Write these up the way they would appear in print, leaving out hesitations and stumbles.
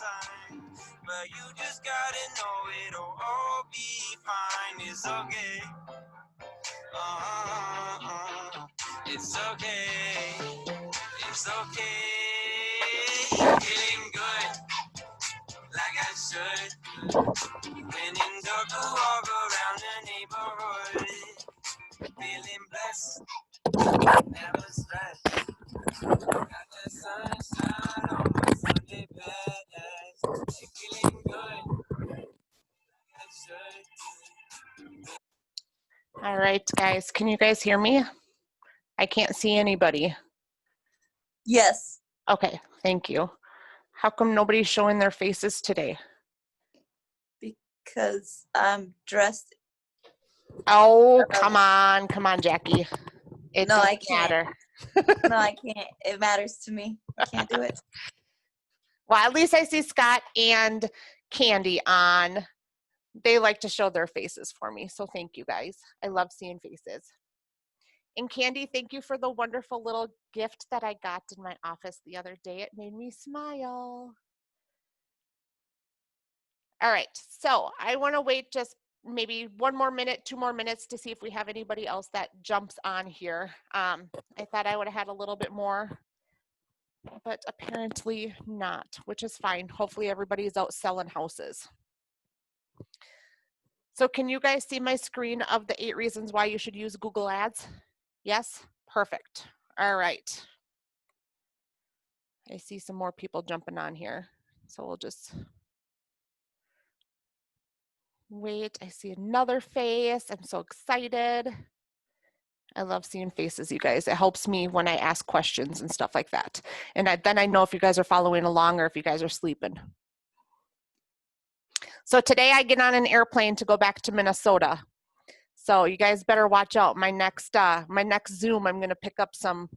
line. But you just gotta know it'll all be fine. It's okay. It's okay. It's okay. Feeling good, like I should. When in dark, to walk around the neighborhood. Feeling blessed, never stressed. Got the sunshine on my Sunday best. Feeling good, like I should. All right, guys, can you guys hear me? I can't see anybody. Yes. Okay, thank you. How come nobody's showing their faces today? Because I'm dressed. Oh, come on, Jackie. It No, I doesn't can't. matter. No, I can't. It matters to me. I can't do it. Well, at least I see Scott and Candy on. They like to show their faces for me, so thank you guys. I love seeing faces. And Candy, thank you for the wonderful little gift that I got in my office the other day. It made me smile. All right, so I want to wait just maybe 1 more minute, 2 more minutes to see if we have anybody else that jumps on here. I thought I would have had a little bit more, but apparently not, which is fine. Hopefully everybody's out selling houses. So can you guys see my screen of the 8 reasons why you should use Google Ads? Yes, perfect. All right. I see some more people jumping on here, so we'll just wait. I see another face. I'm so excited. I love seeing faces, you guys. It helps me when I ask questions and stuff like that. And then I know if you guys are following along or if you guys are sleeping. So today I get on an airplane to go back to Minnesota. So you guys better watch out. My next Zoom, I'm going to pick up some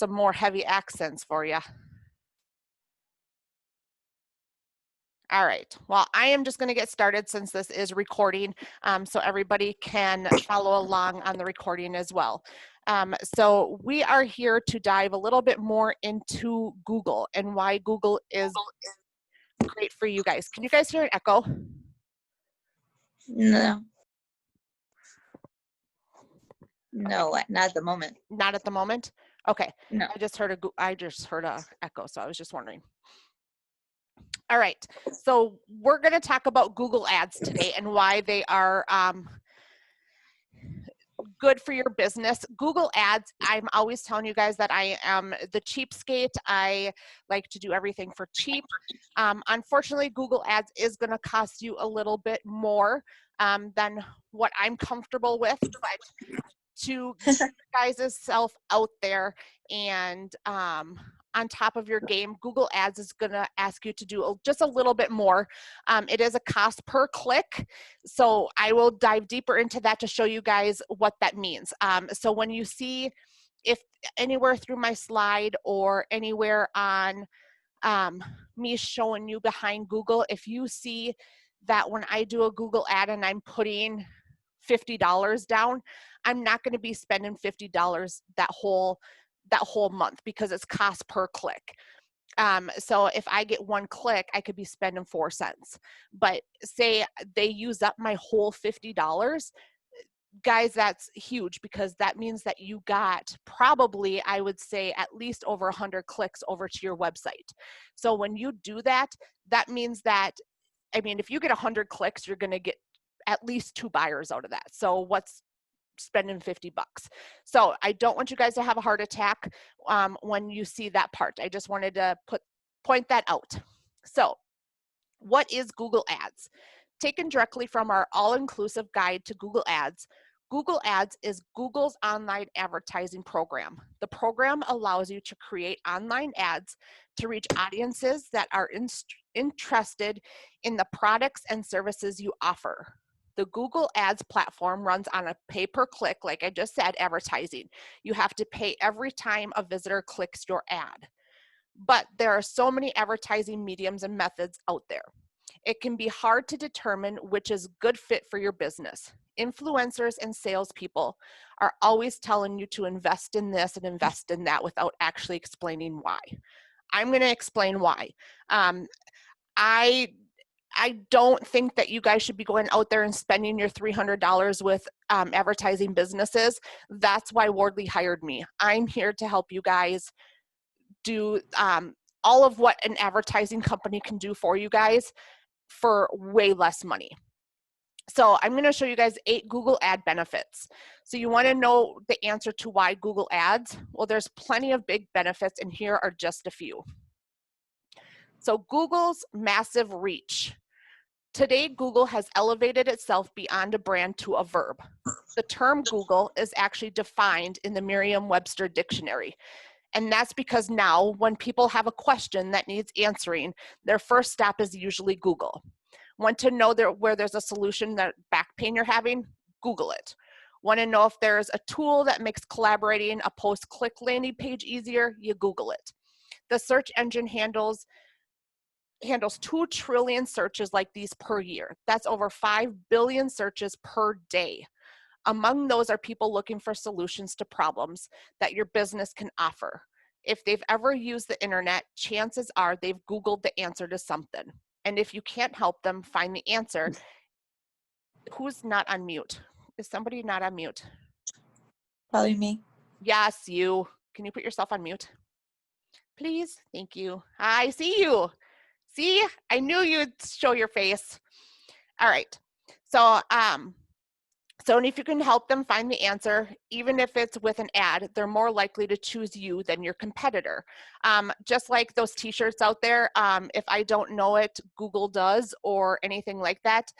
more heavy accents for you. All right, well, I am just going to get started since this is recording, so everybody can follow along on the recording as well. So we are here to dive a little bit more into Google and why Google is great for you guys. Can you guys hear an echo? No. No, not at the moment. Not at the moment? Okay. No. I just heard a echo, so I was just wondering. All right, so we're going to talk about Google Ads today and why they are good for your business. Google Ads, I'm always telling you guys that I am the cheapskate. I like to do everything for cheap. Unfortunately, Google Ads is going to cost you a little bit more than what I'm comfortable with, but to get you guys' self out there and on top of your game, Google Ads is going to ask you to do just a little bit more. It is a cost per click, so I will dive deeper into that to show you guys what that means. So when you see, if anywhere through my slide or anywhere on me showing you behind Google, if you see that when I do a Google ad and I'm putting $50 down, I'm not going to be spending $50 that whole month because it's cost per click. So if I get 1 click, I could be spending 4 cents. But say they use up my whole $50, guys, that's huge because that means that you got probably, I would say, at least over 100 clicks over to your website. So when you do that, that means that, I mean, if you get 100 clicks, you're going to get at least 2 buyers out of that. So what's spending $50? So I don't want you guys to have a heart attack when you see that part. I just wanted to point that out. So what is Google Ads? Taken directly from our all-inclusive guide to Google Ads, Google Ads is Google's online advertising program. The program allows you to create online ads to reach audiences that are interested in the products and services you offer. The Google Ads platform runs on a pay-per-click, like I just said, advertising. You have to pay every time a visitor clicks your ad. But there are so many advertising mediums and methods out there. It can be hard to determine which is good fit for your business. Influencers and salespeople are always telling you to invest in this and invest in that without actually explaining why. I'm going to explain why. I don't think that you guys should be going out there and spending your $300 with advertising businesses. That's why Wardley hired me. I'm here to help you guys do all of what an advertising company can do for you guys for way less money. So I'm going to show you guys 8 Google ad benefits. So you want to know the answer to why Google ads? Well, there's plenty of big benefits, and here are just a few. So Google's massive reach. Today, Google has elevated itself beyond a brand to a verb. The term Google is actually defined in the Merriam-Webster dictionary. And that's because now when people have a question that needs answering, their first stop is usually Google. Want to know where there's a solution that back pain you're having? Google it. Want to know if there's a tool that makes collaborating a post-click landing page easier? You Google it. The search engine handles 2 trillion searches like these per year. That's over 5 billion searches per day. Among those are people looking for solutions to problems that your business can offer. If they've ever used the internet, chances are they've Googled the answer to something. And if you can't help them find the answer, who's not on mute? Is somebody not on mute? Probably me. Yes, you. Can you put yourself on mute? Please? Thank you. I see you. See, I knew you'd show your face. All right. So, and if you can help them find the answer, even if it's with an ad, they're more likely to choose you than your competitor. Just like those t-shirts out there, if I don't know it, Google does, or anything like that.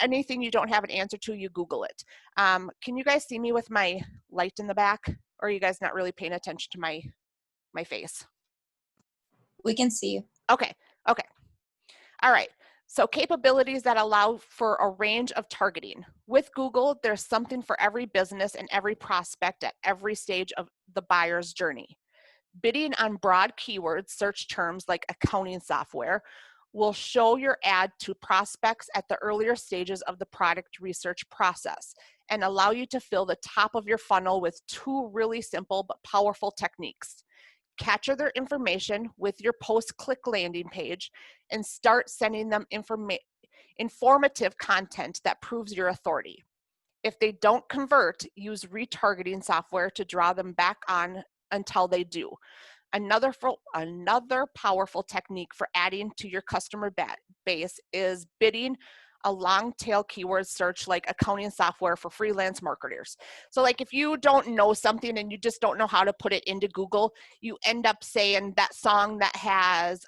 Anything you don't have an answer to, you Google it. Can you guys see me with my light in the back? Or are you guys not really paying attention to my face? We can see you. Okay. All right. So capabilities that allow for a range of targeting. With Google, there's something for every business and every prospect at every stage of the buyer's journey. Bidding on broad keywords, search terms like accounting software, will show your ad to prospects at the earlier stages of the product research process and allow you to fill the top of your funnel with 2 really simple but powerful techniques. Capture their information with your post-click landing page and start sending them informative content that proves your authority. If they don't convert, use retargeting software to draw them back on until they do. Another powerful technique for adding to your customer base is bidding a long tail keyword search like accounting software for freelance marketers. So like if you don't know something and you just don't know how to put it into Google, you end up saying that song that has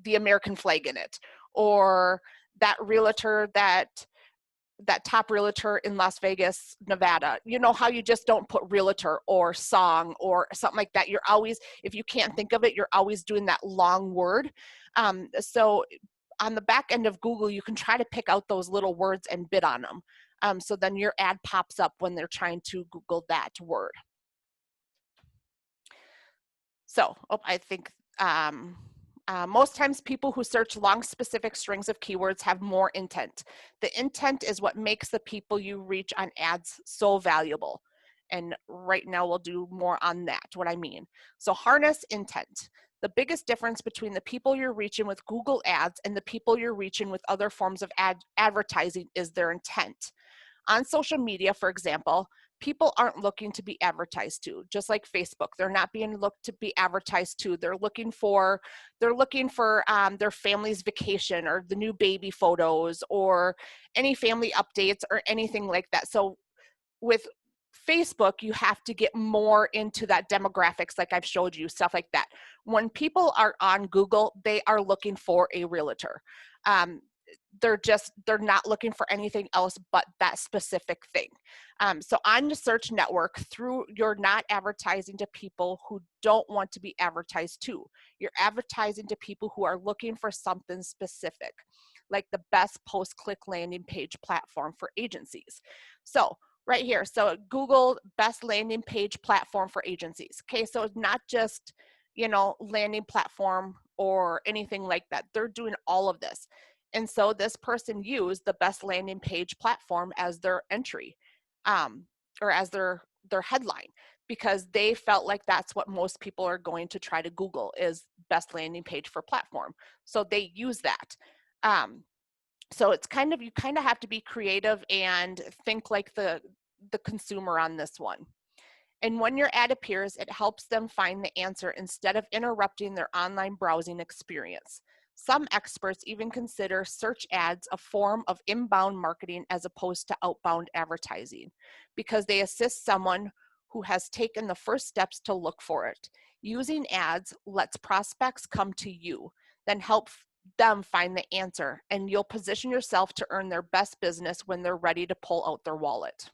the American flag in it, or that realtor that top realtor in Las Vegas, Nevada. You know how you just don't put realtor or song or something like that. You're always, if you can't think of it, you're always doing that long word. So on the back end of Google, you can try to pick out those little words and bid on them. So then your ad pops up when they're trying to Google that word. So I think most times people who search long specific strings of keywords have more intent. The intent is what makes the people you reach on ads so valuable. And right now we'll do more on that, what I mean. So harness intent. The biggest difference between the people you're reaching with Google ads and the people you're reaching with other forms of advertising is their intent. On social media, for example, people aren't looking to be advertised to, just like Facebook. They're not being looked to be advertised to. They're looking for their family's vacation or the new baby photos or any family updates or anything like that. So with Facebook, you have to get more into that demographics like I've showed you, stuff like that. When people are on Google, they are looking for a realtor. They're not looking for anything else but that specific thing. So on the search network, you're not advertising to people who don't want to be advertised to. You're advertising to people who are looking for something specific, like the best post-click landing page platform for agencies. So right here, so Google best landing page platform for agencies. Okay, so it's not just, landing platform or anything like that. They're doing all of this. And so this person used the best landing page platform as their entry, or as their headline, because they felt like that's what most people are going to try to Google, is best landing page for platform. So they use that. So it's kind of, you kind of have to be creative and think like the consumer on this one. And when your ad appears, it helps them find the answer instead of interrupting their online browsing experience. Some experts even consider search ads a form of inbound marketing as opposed to outbound advertising, because they assist someone who has taken the first steps to look for it. Using ads lets prospects come to you, then help them find the answer, and you'll position yourself to earn their best business when they're ready to pull out their wallet.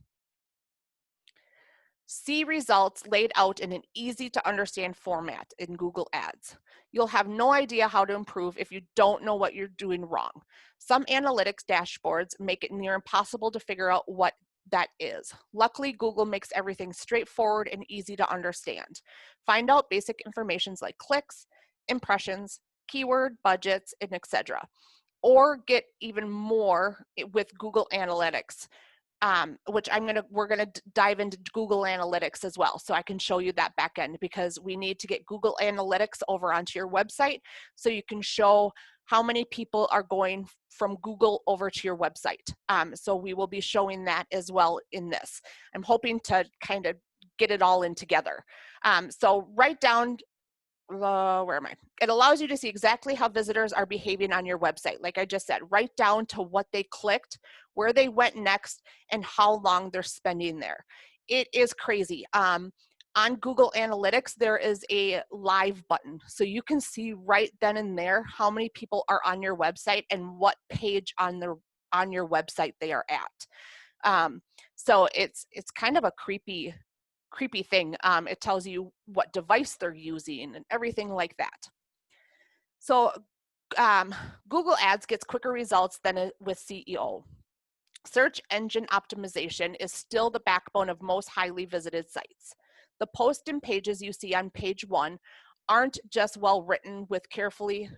See results laid out in an easy to understand format in Google Ads. You'll have no idea how to improve if you don't know what you're doing wrong. Some analytics dashboards make it near impossible to figure out what that is. Luckily, Google makes everything straightforward and easy to understand. Find out basic information like clicks, impressions, keyword, budgets, and etc. Or get even more with Google Analytics, which we're gonna dive into Google Analytics as well, so I can show you that back end, because we need to get Google Analytics over onto your website so you can show how many people are going from Google over to your website. So we will be showing that as well in this. I'm hoping to kind of get it all in together. So write down, where am I? It allows you to see exactly how visitors are behaving on your website. Like I just said, write down to what they clicked, where they went next, and how long they're spending there. It is crazy. On Google Analytics, there is a live button. So you can see right then and there how many people are on your website and what page on your website they are at. So it's kind of a creepy thing. It tells you what device they're using and everything like that. So Google Ads gets quicker results than with SEO. Search engine optimization is still the backbone of most highly visited sites. The posts and pages you see on page 1 aren't just well written with carefully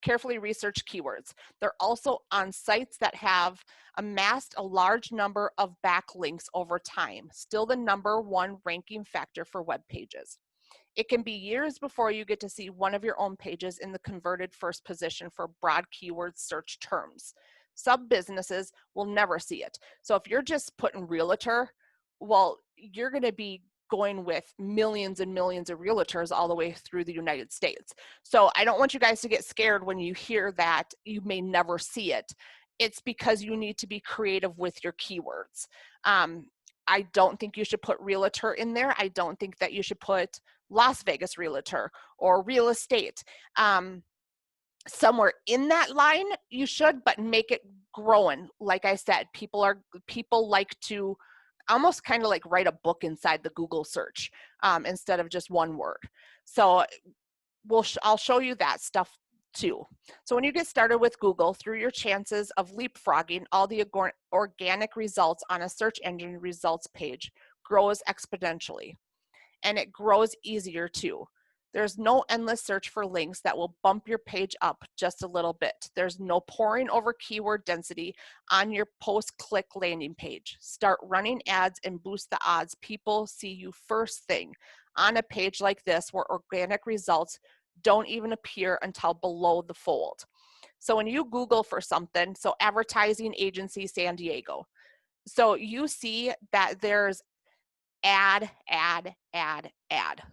researched keywords. They're also on sites that have amassed a large number of backlinks over time, still the #1 ranking factor for web pages. It can be years before you get to see one of your own pages in the converted first position for broad keyword search terms. Some businesses will never see it. So if you're just putting realtor, well, you're going to be going with millions and millions of realtors all the way through the United States. So I don't want you guys to get scared when you hear that you may never see it. It's because you need to be creative with your keywords. I don't think you should put realtor in there. I don't think that you should put Las Vegas realtor or real estate. Somewhere in that line you should, but make it growing. Like I said, people like to almost kind of like write a book inside the Google search instead of just one word. So I'll show you that stuff too. So when you get started with Google, through your chances of leapfrogging all the organic results on a search engine results page grows exponentially, and it grows easier too. There's no endless search for links that will bump your page up just a little bit. There's no poring over keyword density on your post-click landing page. Start running ads and boost the odds people see you first thing on a page like this, where organic results don't even appear until below the fold. So when you Google for something, so advertising agency San Diego, so you see that there's ad.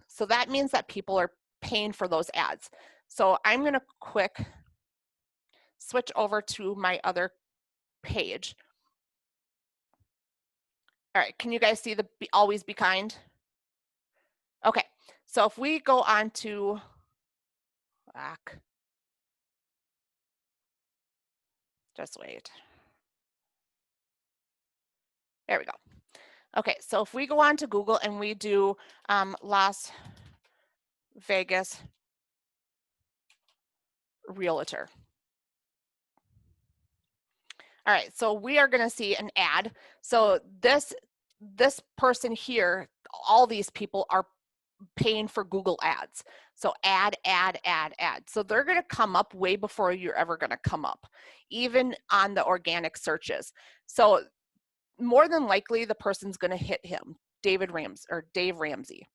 So that means that people are paying for those ads. So I'm going to quick switch over to my other page. All right, can you guys see the always be kind? Okay, so if we go on to back, just wait. There we go. Okay, so if we go on to Google and we do Las Vegas realtor. All right, so we are going to see an ad. So this person here, all these people are paying for Google ads. So ad. So they're going to come up way before you're ever going to come up, even on the organic searches. So more than likely the person's going to hit him Dave Ramsey.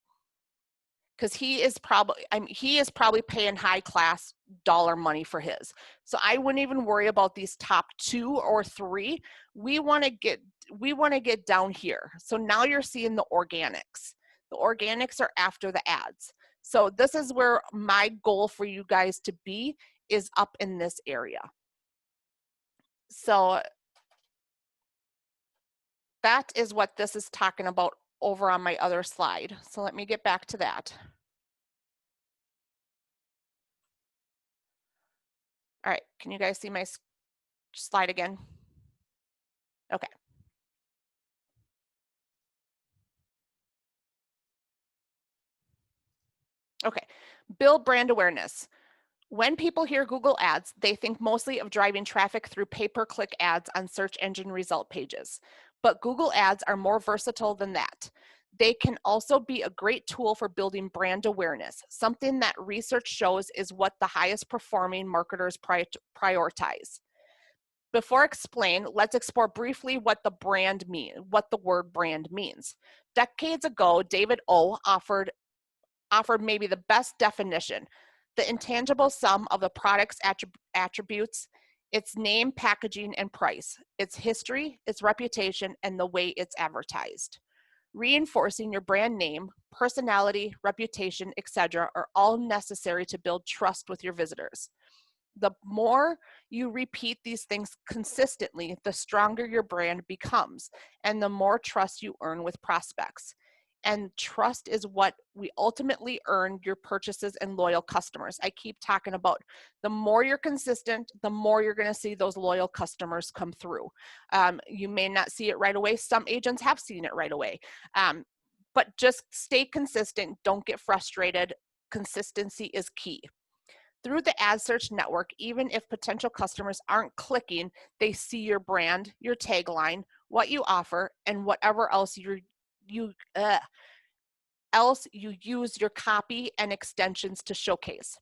Because he is probably paying high class dollar money for his. So I wouldn't even worry about these top 2 or 3. We want to get down here. So now you're seeing the organics. The organics are after the ads. So this is where my goal for you guys to be is up in this area. So that is what this is talking about over on my other slide. So let me get back to that. All right, can you guys see my slide again? Okay. Okay, build brand awareness. When people hear Google Ads, they think mostly of driving traffic through pay-per-click ads on search engine result pages. But Google Ads are more versatile than that. They can also be a great tool for building brand awareness, something that research shows is what the highest performing marketers prioritize. Before I explain, let's explore briefly what the word brand means. Decades ago, David O offered maybe the best definition: the intangible sum of the product's attributes, its name, packaging, and price, its history, its reputation, and the way it's advertised. Reinforcing your brand name, personality, reputation, etc. are all necessary to build trust with your visitors. The more you repeat these things consistently, the stronger your brand becomes, and the more trust you earn with prospects. And trust is what we ultimately earn your purchases and loyal customers. I keep talking about the more you're consistent, the more you're going to see those loyal customers come through. You may not see it right away. Some agents have seen it right away. But just stay consistent. Don't get frustrated. Consistency is key. Through the ad search network, even if potential customers aren't clicking, they see your brand, your tagline, what you offer, and whatever else you use your copy and extensions to showcase.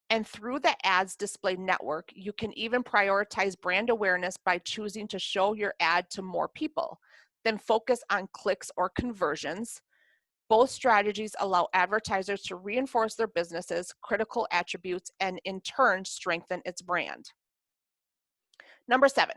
And through the ads display network, you can even prioritize brand awareness by choosing to show your ad to more people, then focus on clicks or conversions. Both strategies allow advertisers to reinforce their businesses' critical attributes and in turn strengthen its brand. Number 7,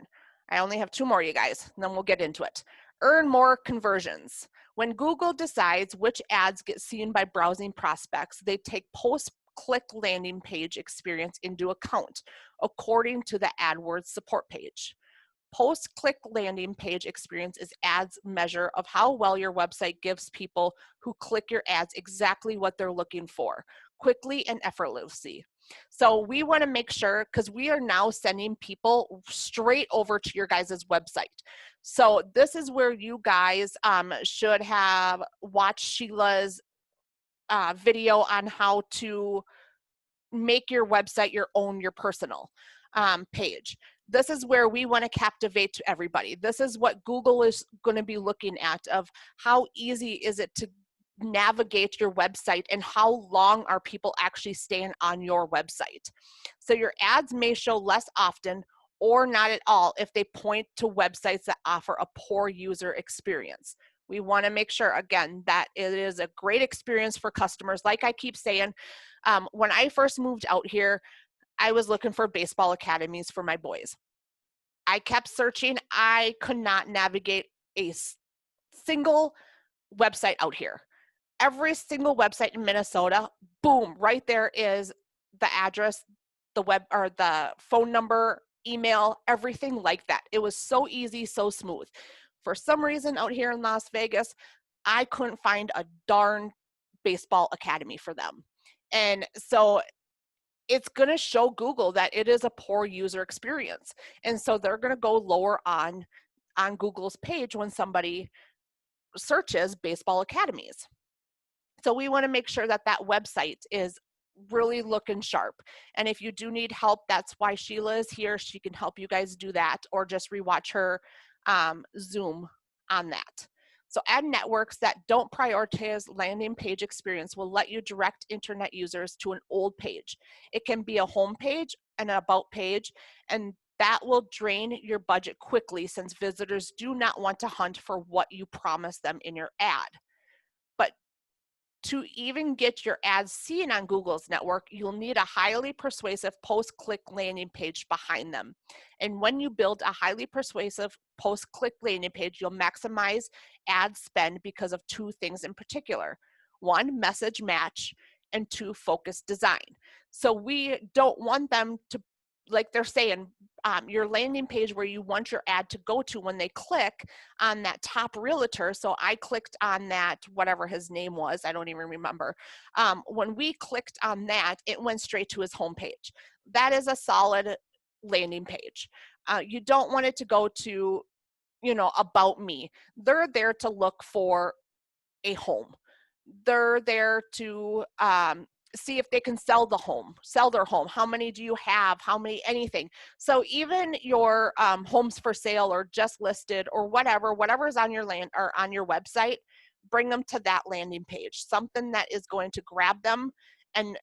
I only have 2 more, you guys, and then we'll get into it. Earn more conversions. When Google decides which ads get seen by browsing prospects, they take post-click landing page experience into account, according to the AdWords support page. Post-click landing page experience is ads measure of how well your website gives people who click your ads exactly what they're looking for, quickly and effortlessly. So we want to make sure, because we are now sending people straight over to your guys' website. So this is where you guys should have watched Sheila's video on how to make your website your personal page. This is where we want to captivate to everybody. This is what Google is going to be looking at, of how easy is it to navigate your website and how long are people actually staying on your website. So your ads may show less often or not at all if they point to websites that offer a poor user experience. We want to make sure, again, that it is a great experience for customers. Like I keep saying, when I first moved out here, I was looking for baseball academies for my boys. I kept searching. I could not navigate a single website out here. Every single website in Minnesota, boom, right there is the address, the web or the phone number, email, everything like that. It was so easy, so smooth. For some reason out here in Las Vegas, I couldn't find a darn baseball academy for them. And so it's going to show Google that it is a poor user experience. And so they're going to go lower on Google's page when somebody searches baseball academies. So we want to make sure that that website is really looking sharp. And if you do need help, that's why Sheila is here. She can help you guys do that, or just rewatch her Zoom on that. So ad networks that don't prioritize landing page experience will let you direct internet users to an old page. It can be a home page, an about page, and That will drain your budget quickly since visitors do not want to hunt for what you promise them in your ad. But to even get your ads seen on Google's network, you'll need a highly persuasive post-click landing page behind them. And when you build a highly persuasive post-click landing page, you'll maximize ad spend because of two things in particular. One, message match, and two, focused design. So we don't want them to, like they're saying, your landing page where you want your ad to go to when they click on that top realtor. So I clicked on that, whatever his name was, I don't even remember. When we clicked on that, it went straight to his homepage. That is a solid landing page. You don't want it to go to, about me. They're there to look for a home. They're there to see if they can sell their home. How many do you have? How many, anything. So even your homes for sale or just listed or whatever is on your land or on your website, bring them to that landing page, something that is going to grab them and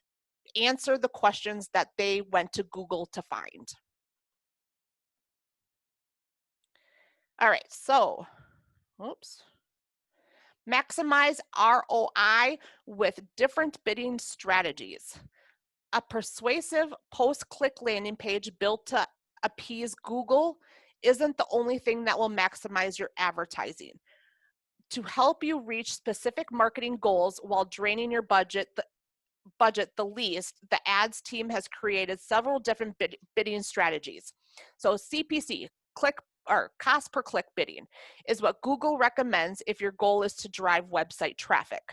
answer the questions that they went to Google to find. All right, so, oops. Maximize ROI with different bidding strategies. A persuasive post-click landing page built to appease Google isn't the only thing that will maximize your advertising. To help you reach specific marketing goals while draining your budget the least, the ads team has created several different bidding strategies. So CPC, cost per click bidding, is what Google recommends if your goal is to drive website traffic.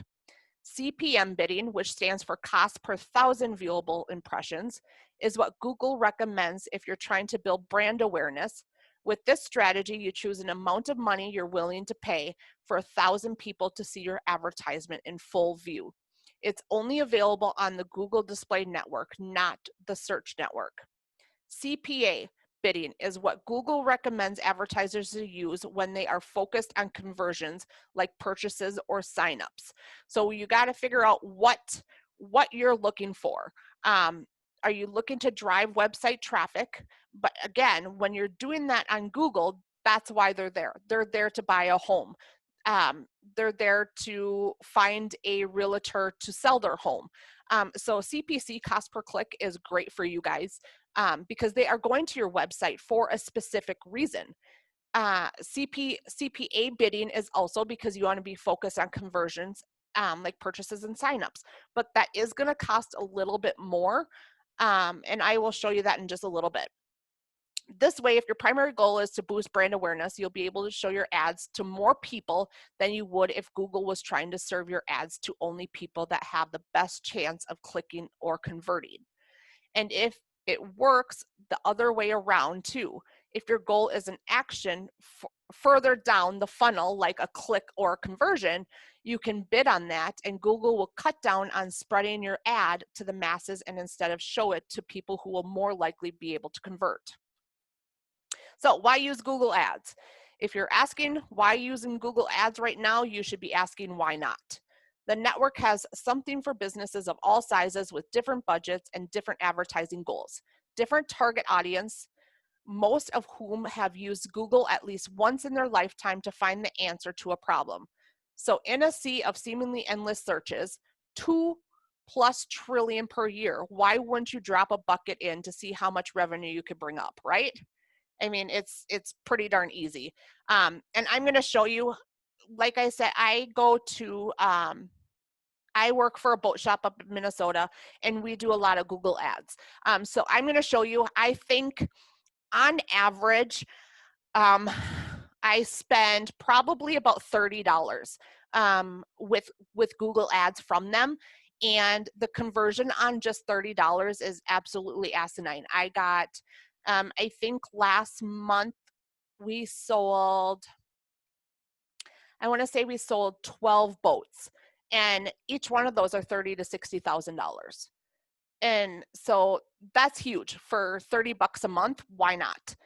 CPM bidding, which stands for cost per 1,000 viewable impressions, is what Google recommends if you're trying to build brand awareness. With this strategy, you choose an amount of money you're willing to pay for 1,000 people to see your advertisement in full view. It's only available on the Google Display Network, not the search network. CPA bidding is what Google recommends advertisers to use when they are focused on conversions like purchases or signups. So you got to figure out what you're looking for. Are you looking to drive website traffic? But again, when you're doing that on Google, that's why they're there. They're there to buy a home. They're there to find a realtor to sell their home. So CPC, cost per click, is great for you guys because they are going to your website for a specific reason. CPA bidding is also because you want to be focused on conversions like purchases and signups, but that is going to cost a little bit more. And I will show you that in just a little bit. This way, if your primary goal is to boost brand awareness, you'll be able to show your ads to more people than you would if Google was trying to serve your ads to only people that have the best chance of clicking or converting. And if it works the other way around too, if your goal is an action further down the funnel, like a click or a conversion, you can bid on that and Google will cut down on spreading your ad to the masses and instead of show it to people who will more likely be able to convert. So why use Google Ads? If you're asking why using Google Ads right now, you should be asking why not. The network has something for businesses of all sizes with different budgets and different advertising goals, different target audience, most of whom have used Google at least once in their lifetime to find the answer to a problem. So in a sea of seemingly endless searches, 2+ trillion per year, why wouldn't you drop a bucket in to see how much revenue you could bring up, right? I mean, it's pretty darn easy. And I'm going to show you, like I said, I work for a boat shop up in Minnesota, and we do a lot of Google Ads. So I'm going to show you, I think on average, I spend probably about $30 with Google Ads from them. And the conversion on just $30 is absolutely asinine. I got, I think last month we sold, I want to say we sold 12 boats, and each one of those are $30,000 to $60,000. And so that's huge for $30 a month. Why not?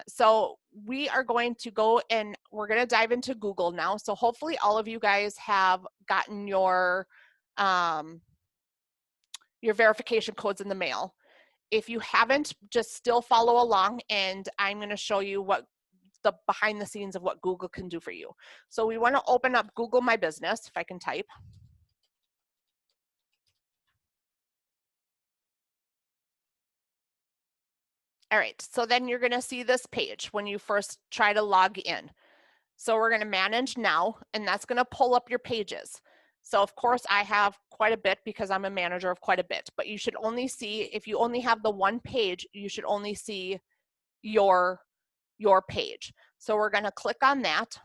So we are going to go and we're going to dive into Google now. So hopefully all of you guys have gotten your verification codes in the mail. If you haven't, just still follow along, and I'm going to show you what the behind the scenes of what Google can do for you. So we want to open up Google My Business, if I can type. All right, so then you're going to see this page when you first try to log in. So we're going to manage now, and that's going to pull up your pages. So of course I have quite a bit because I'm a manager of quite a bit, but you should only see, if you only have the one page, you should only see your page. So we're going to click on that.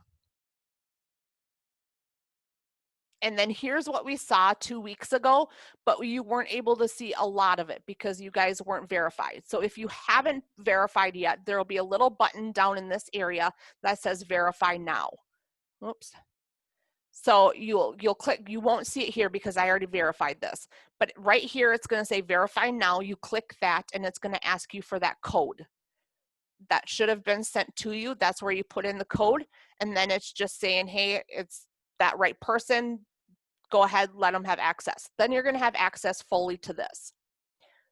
And then here's what we saw 2 weeks ago, but you weren't able to see a lot of it because you guys weren't verified. So if you haven't verified yet, there will be a little button down in this area that says verify now. Oops. So you'll click, you won't see it here because I already verified this, but right here it's going to say verify now. You click that and it's going to ask you for that code that should have been sent to you. That's where you put in the code, and then it's just saying, hey, it's that right person. Go ahead, let them have access. Then you're going to have access fully to this.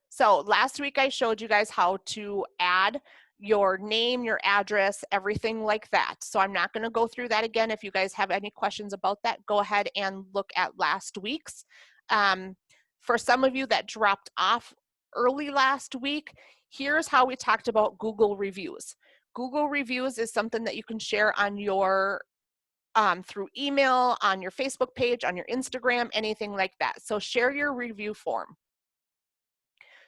So last week I showed you guys how to add your name, your address, everything like that. So I'm not going to go through that again. If you guys have any questions about that, go ahead and look at last week's. For some of you that dropped off early last week, here's how we talked about Google reviews. Google reviews is something that you can share on your through email, on your Facebook page, on your Instagram, anything like that. So share your review form.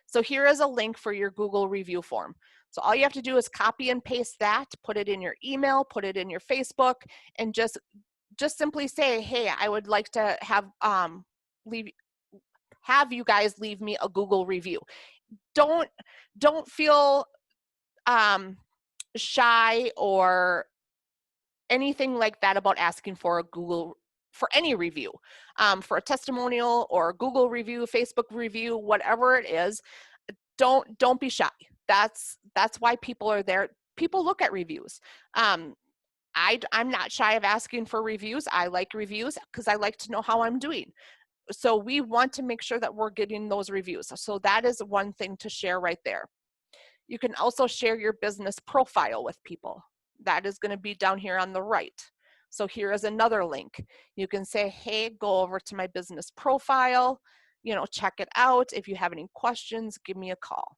So here is a link for your Google review form. So all you have to do is copy and paste that, put it in your email, put it in your Facebook, and just simply say, hey, I would like to have you guys leave me a Google review. Don't feel shy or anything like that about asking for a Google, for any review, for a testimonial or a Google review, Facebook review, whatever it is. Don't be shy. That's why people are there. People look at reviews. I'm not shy of asking for reviews. I like reviews because I like to know how I'm doing. So we want to make sure that we're getting those reviews. So that is one thing to share right there. You can also share your business profile with people. That is going to be down here on the right. So here is another link. You can say, hey, go over to my business profile, check it out. If you have any questions, give me a call.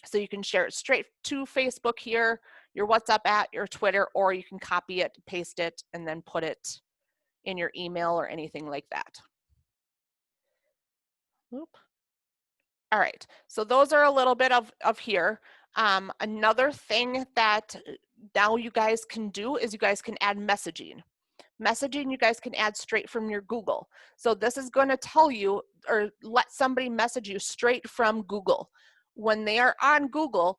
So you can share it straight to Facebook here, your WhatsApp, your Twitter, or you can copy it, paste it, and then put it in your email or anything like that. Oop. All right, so those are a little bit of here. Another thing that now you guys can do is you guys can add messaging. Messaging you guys can add straight from your Google. So this is going to tell you or let somebody message you straight from Google. When they are on Google,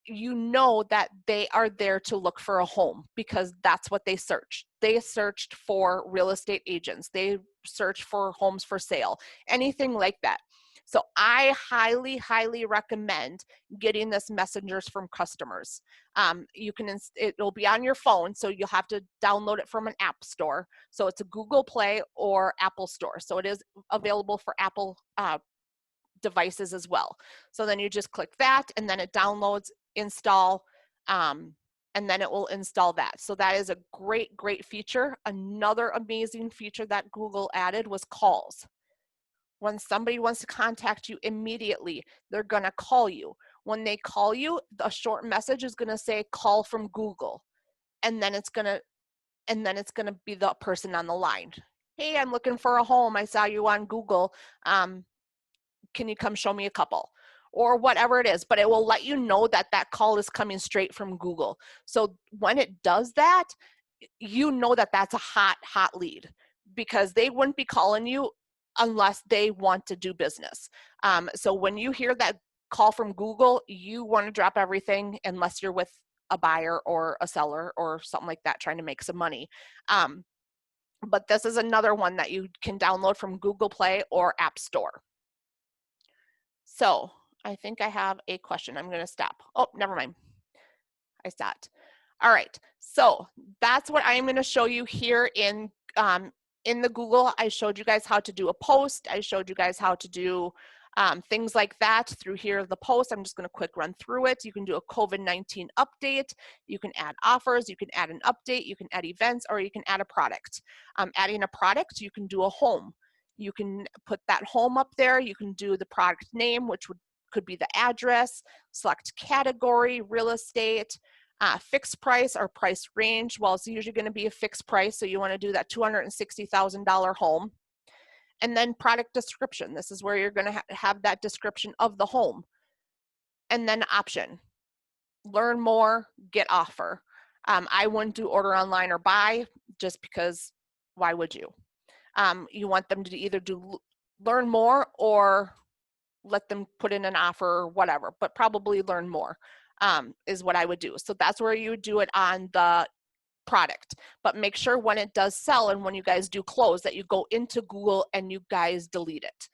you know that they are there to look for a home because that's what they searched. They searched for real estate agents. They searched for homes for sale, anything like that. So I highly, highly recommend getting this messengers from customers. It'll be on your phone, so you'll have to download it from an app store. So it's a Google Play or Apple Store. So it is available for Apple devices as well. So then you just click that and then it downloads, install, and then it will install that. So that is a great, great feature. Another amazing feature that Google added was calls. When somebody wants to contact you immediately, they're going to call you. When they call you, a short message is going to say call from Google. And then it's going to be the person on the line. Hey, I'm looking for a home. I saw you on Google. Can you come show me a couple? Or whatever it is, but it will let you know that that call is coming straight from Google. So when it does that, you know that that's a hot, hot lead because they wouldn't be calling you unless they want to do business. So when you hear that call from Google, you want to drop everything unless you're with a buyer or a seller or something like that trying to make some money. But this is another one that you can download from Google Play or App Store. So I think I have a question. I'm going to stop. Oh, never mind. I stopped. All right. So that's what I'm going to show you here in the Google. I showed you guys how to do a post. I showed you guys how to do Things like that through here, the post. I'm just going to quick run through it. You can do a COVID-19 update. You can add offers. You can add an update. You can add events, or you can add a product. Adding a product, you can do a home. You can put that home up there. You can do the product name, which could be the address, select category, real estate, fixed price or price range. Well, it's usually going to be a fixed price, so you want to do that $260,000 home. And then product description. This is where you're going to have that description of the home. And then option. Learn more, get offer. I wouldn't do order online or buy, just because why would you? You want them to either do learn more or let them put in an offer or whatever, but probably learn more is what I would do. So that's where you would do it on the product. But make sure when it does sell and when you guys do close that you go into Google and you guys delete it.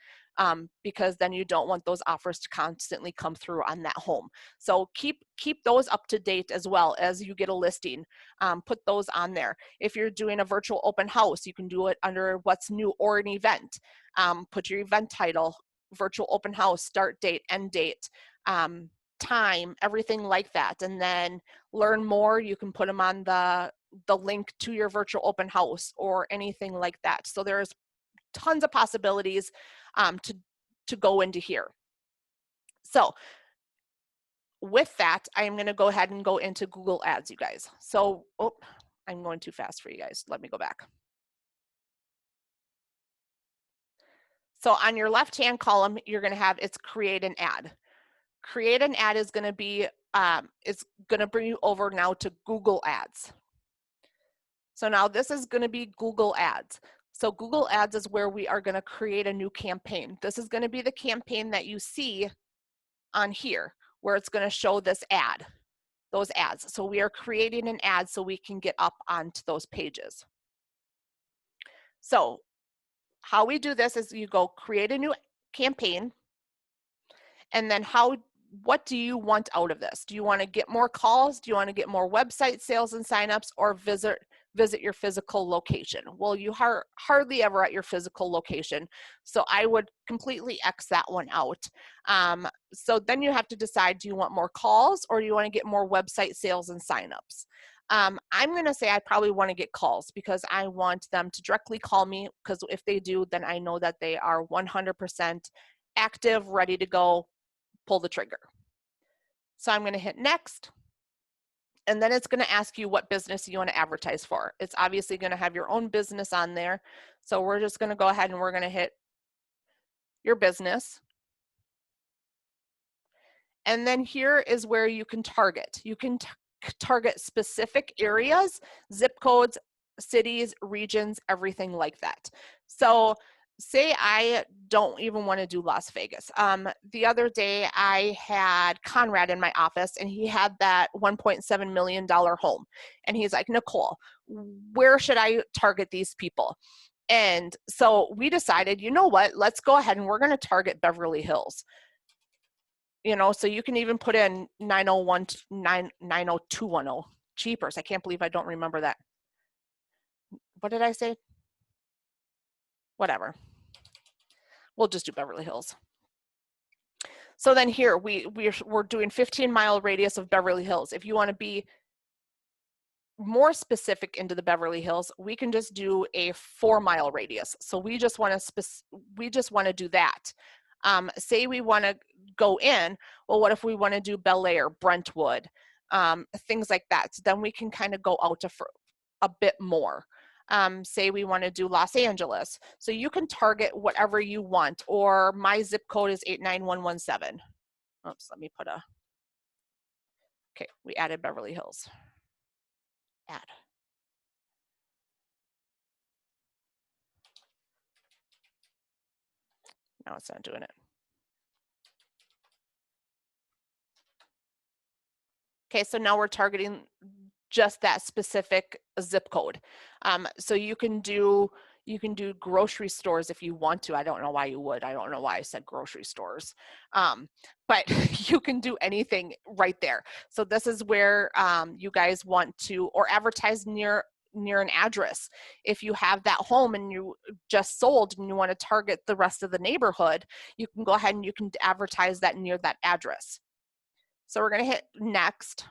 Because then you don't want those offers to constantly come through on that home. So keep those up to date as well as you get a listing. Put those on there. If you're doing a virtual open house, you can do it under what's new or an event. Put your event title, virtual open house, start date, end date, time, everything like that. And then learn more, you can put them on the link to your virtual open house or anything like that. So there's tons of possibilities to go into here. So with that, I'm going to go ahead and go into Google Ads, you guys. So, oh, I'm going too fast for you guys. Let me go back. So on your left-hand column, you're going to have it's create an ad. Create an ad is going to be, it's going to bring you over now to Google Ads. So now this is going to be Google Ads. So Google Ads is where we are going to create a new campaign. This is going to be the campaign that you see on here, where it's going to show this ad, those ads. So we are creating an ad so we can get up onto those pages. So how we do this is you go create a new campaign, and then what do you want out of this? Do you want to get more calls? Do you want to get more website sales and signups, or visit your physical location? Well, you are hardly ever at your physical location, so I would completely X that one out. So then you have to decide, do you want more calls or do you want to get more website sales and signups? I'm going to say I probably want to get calls, because I want them to directly call me, because if they do, then I know that they are 100% active, ready to go, pull the trigger. So I'm going to hit next. And then it's going to ask you what business you want to advertise for. It's obviously going to have your own business on there. So we're just going to go ahead and we're going to hit your business. And then here is where you can target. You can target specific areas, zip codes, cities, regions, everything like that. So say I don't even want to do Las Vegas. The other day I had Conrad in my office, and he had that $1.7 million home. And he's like, Nicole, where should I target these people? And so we decided, you know what, let's go ahead and we're going to target Beverly Hills. You know, so you can even put in 90210. Cheapers. I can't believe I don't remember that. What did I say? Whatever. We'll just do Beverly Hills. So then here we're doing 15-mile radius of Beverly Hills. If you want to be more specific into the Beverly Hills, we can just do a 4-mile radius. So we just want to do that. Say we want to go in, well, what if we want to do Bel Air, Brentwood, things like that? So then we can kind of go out to a bit more. Say we want to do Los Angeles. So you can target whatever you want, or my zip code is 89117. Oops, let me put okay, we added Beverly Hills. Add. No, it's not doing it. Okay, so now we're targeting just that specific zip code. So you can do grocery stores if you want to. I don't know why you would. I don't know why I said grocery stores. But you can do anything right there. So this is where you guys want to, or advertise near near an address. If you have that home and you just sold and you want to target the rest of the neighborhood, you can go ahead and you can advertise that near that address. So we're going to hit next.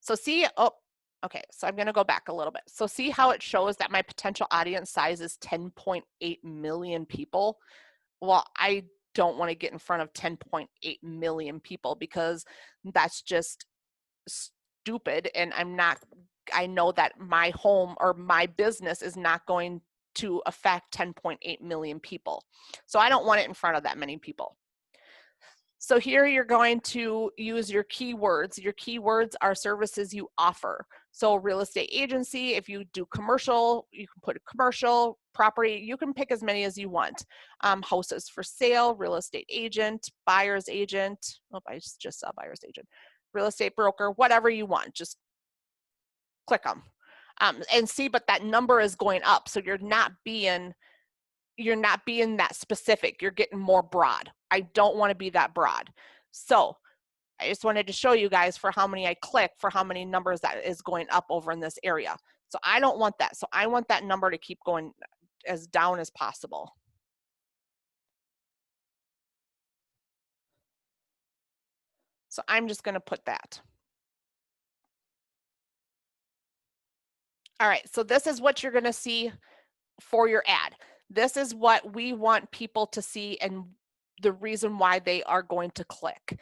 So see, oh, okay, so I'm going to go back a little bit. So see how it shows that my potential audience size is 10.8 million people? Well, I don't want to get in front of 10.8 million people because that's just stupid, and I know that my home or my business is not going to affect 10.8 million people. So I don't want it in front of that many people. So here you're going to use your keywords. Your keywords are services you offer. So real estate agency, if you do commercial, you can put a commercial, property, you can pick as many as you want. Houses for sale, real estate agent, buyer's agent. Oh, I just saw buyer's agent. Real estate broker, whatever you want, just click them. And see, but that number is going up. So you're not being that specific. You're getting more broad. I don't want to be that broad. So I just wanted to show you guys for how many I click, for how many numbers that is going up over in this area. So I don't want that. So I want that number to keep going as down as possible. So I'm just going to put that. All right, so this is what you're going to see for your ad. This is what we want people to see and the reason why they are going to click.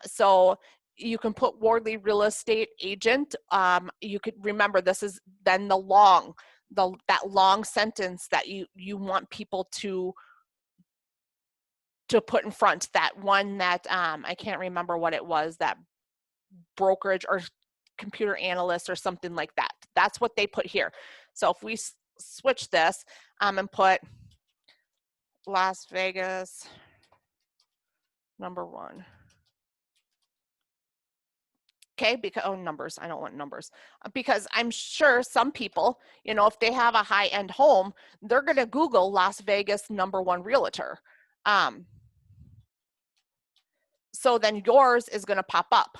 So you can put Wardley Real Estate Agent. You could remember this is then that long sentence that you want people to put in front. That one that I can't remember what it was, that brokerage or computer analyst or something like that. That's what they put here. So if we switch this and put Las Vegas #1. Okay, because, oh, numbers, I don't want numbers. Because I'm sure some people, you know, if they have a high-end home, they're gonna Google Las Vegas #1 realtor. So then yours is gonna pop up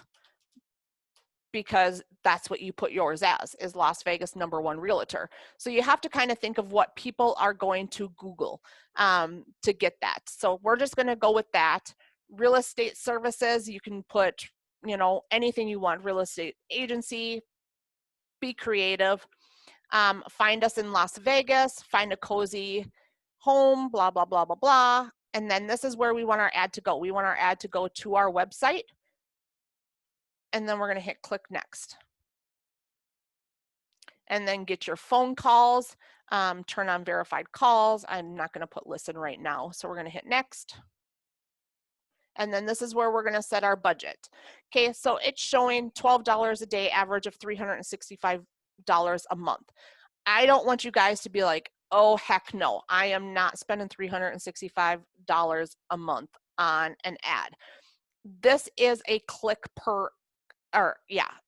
because that's what you put yours as, is Las Vegas #1 realtor. So you have to kind of think of what people are going to Google to get that. So we're just gonna go with that. Real estate services, you can put, you know, anything you want. Real estate agency, be creative. Find us in Las Vegas, find a cozy home, blah, blah, blah, blah, blah. And then this is where we want our ad to go. We want our ad to go to our website. And then we're gonna hit click next. And then get your phone calls, turn on verified calls. I'm not gonna put listen right now. So we're gonna hit next. And then this is where we're gonna set our budget. Okay, so it's showing $12 a day, average of $365 a month. I don't want you guys to be like, oh, heck no, I am not spending $365 a month on an ad. This is a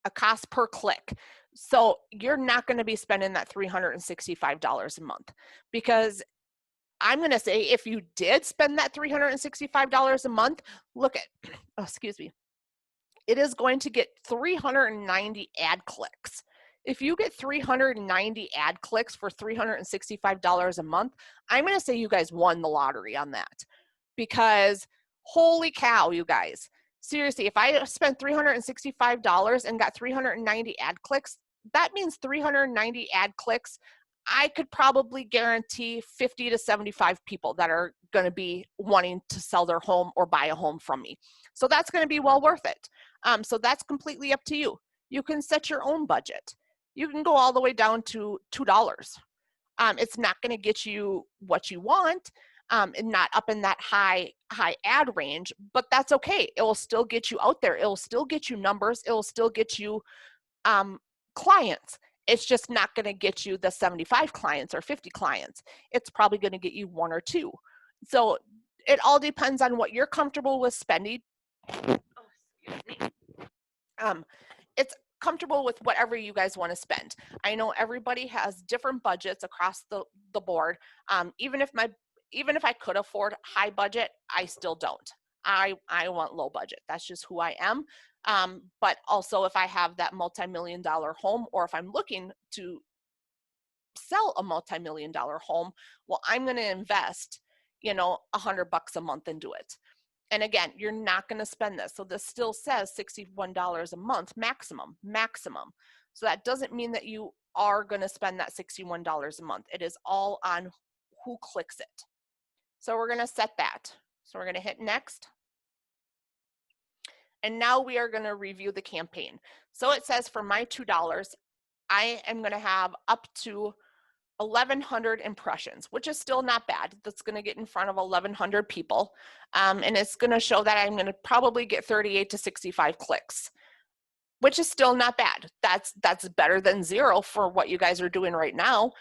a cost per click. So you're not gonna be spending that $365 a month, because I'm going to say if you did spend that $365 a month, look at, oh, excuse me, it is going to get 390 ad clicks. If you get 390 ad clicks for $365 a month, I'm going to say you guys won the lottery on that, because holy cow, you guys. Seriously, if I spent $365 and got 390 ad clicks, that means 390 ad clicks, I could probably guarantee 50 to 75 people that are going to be wanting to sell their home or buy a home from me. So that's going to be well worth it. So that's completely up to you. You can set your own budget. You can go all the way down to $2. It's not going to get you what you want, and not up in that high ad range, but that's okay. It will still get you out there. It will still get you numbers. It will still get you clients. It's just not going to get you the 75 clients or 50 clients. It's probably going to get you 1 or 2. So it all depends on what you're comfortable with spending. Oh, excuse me. It's comfortable with whatever you guys want to spend. I know everybody has different budgets across the board. Even if I could afford high budget, I still don't. I want low budget. That's just who I am. But also if I have that multi-million-dollar home, or if I'm looking to sell a multi-million-dollar home, well, I'm going to invest, you know, $100 a month into it. And again, you're not going to spend this. So this still says $61 a month maximum. So that doesn't mean that you are going to spend that $61 a month. It is all on who clicks it. So we're going to set that. So we're going to hit next. And now we are going to review the campaign. So it says for my $2, I am going to have up to 1,100 impressions, which is still not bad. That's going to get in front of 1,100 people. And it's going to show that I'm going to probably get 38 to 65 clicks, which is still not bad. That's better than 0 for what you guys are doing right now.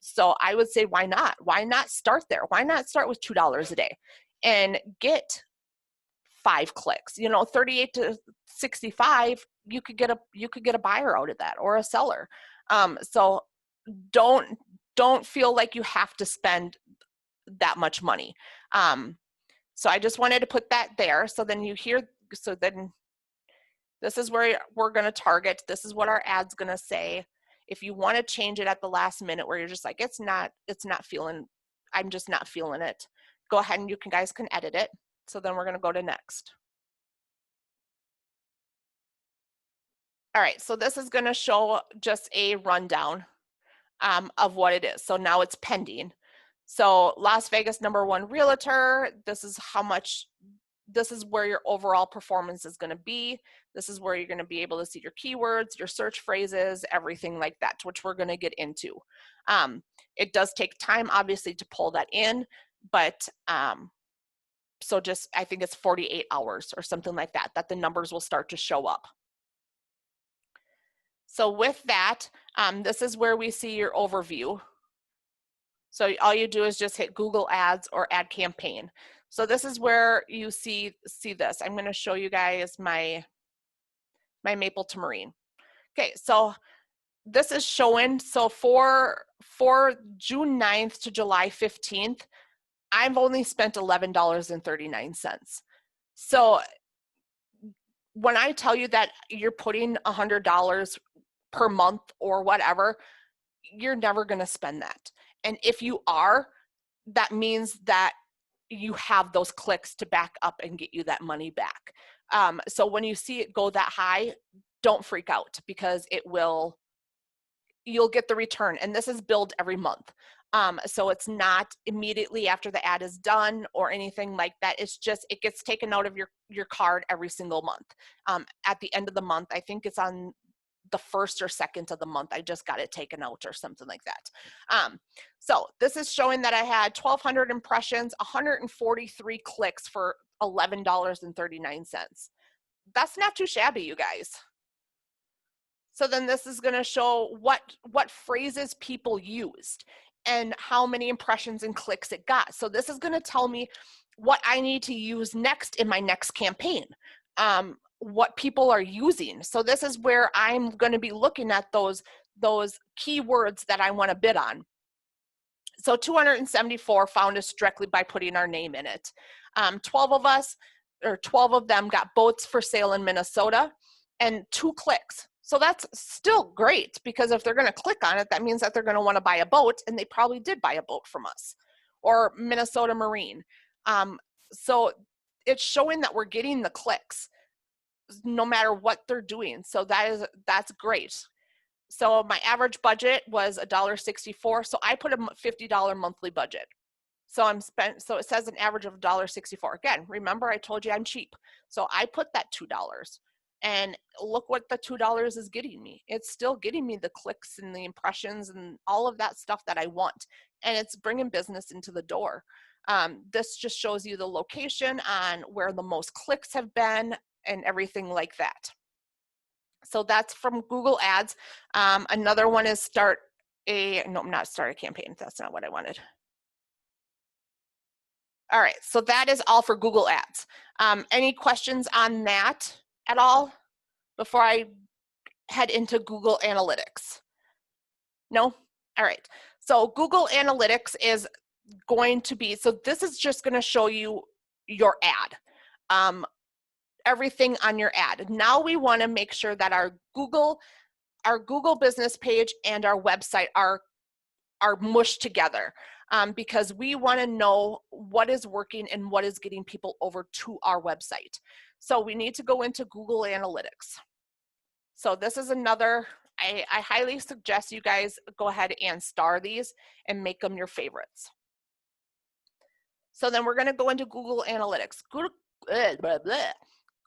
So I would say, why not? Why not start there? Why not start with $2 a day and get 5 clicks? You know, 38 to 65, you could get a buyer out of that, or a seller. So don't feel like you have to spend that much money. So I just wanted to put that there. So then then this is where we're going to target. This is what our ad's going to say. If you want to change it at the last minute, where you're just like, I'm just not feeling it, go ahead and guys can edit it. So then we're going to go to next. All right, so this is going to show just a rundown of what it is. So now it's pending. So Las Vegas #1 realtor, this is where your overall performance is going to be. This is where you're going to be able to see your keywords, your search phrases, everything like that, which we're going to get into. It does take time, obviously, to pull that in, but so I think it's 48 hours or something like that, that the numbers will start to show up. So with that, this is where we see your overview. So all you do is just hit Google Ads or Ad Campaign. So this is where you see this. I'm going to show you guys my Maple to Marine. Okay, so this is showing. So for June 9th to July 15th, I've only spent $11.39. So when I tell you that you're putting $100 per month or whatever, you're never going to spend that. And if you are, that means that you have those clicks to back up and get you that money back. So when you see it go that high, don't freak out, because you'll get the return. And this is billed every month. So it's not immediately after the ad is done or anything like that. It's just, it gets taken out of your card every single month. At the end of the month, I think it's on the 1st or 2nd of the month, I just got it taken out or something like that. So this is showing that I had 1,200 impressions, 143 clicks for $11.39. That's not too shabby, you guys. So then this is going to show what phrases people used and how many impressions and clicks it got. So this is going to tell me what I need to use next in my next campaign. What people are using. So this is where I'm going to be looking at those keywords that I want to bid on. So 274 found us directly by putting our name in it. 12 of them got boats for sale in Minnesota, and 2 clicks. So that's still great, because if they're going to click on it, that means that they're going to want to buy a boat, and they probably did buy a boat from us, or Minnesota Marine. So it's showing that we're getting the clicks no matter what they're doing. So that's great. So my average budget was $1.64. So I put a $50 monthly budget. So it says an average of $1.64. Again, remember I told you I'm cheap. So I put that $2, and look what the $2 is getting me. It's still getting me the clicks and the impressions and all of that stuff that I want. And it's bringing business into the door. This just shows you the location on where the most clicks have been and everything like that. So that's from Google Ads. Another one is start a campaign. That's not what I wanted. All right, so that is all for Google Ads. Any questions on that at all before I head into Google Analytics? No? All right, so Google Analytics is going to be, so this is just going to show you your ad. everything on your ad. Now we want to make sure that our Google business page and our website are mushed together, because we want to know what is working and what is getting people over to our website. So we need to go into Google Analytics. So this is another, I highly suggest you guys go ahead and star these and make them your favorites. So then we're going to go into Google Analytics.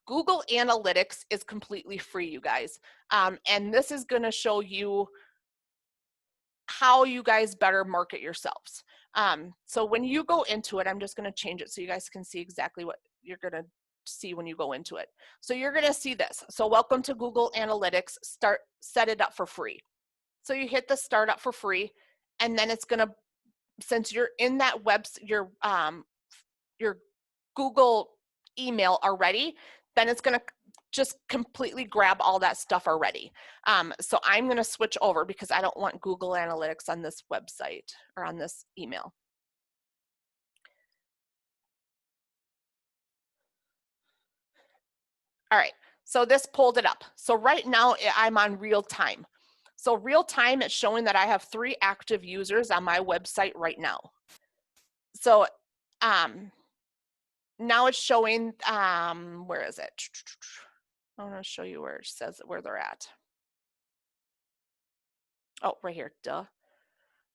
Google Analytics is completely free, you guys. And this is going to show you how you guys better market yourselves. So when you go into it, I'm just going to change it so you guys can see exactly what you're going to see when you go into it. So you're going to see this. So welcome to Google Analytics. Set it up for free. So you hit the start up for free, and then it's going to, since you're in that your Google email already, then it's going to just completely grab all that stuff already. So I'm going to switch over because I don't want Google Analytics on this website or on this email. All right, so this pulled it up. So right now I'm on real time. So real time, it's showing that I have 3 active users on my website right now. So now it's showing, where is it? I want to show you where it says where they're at. Oh, right here, duh.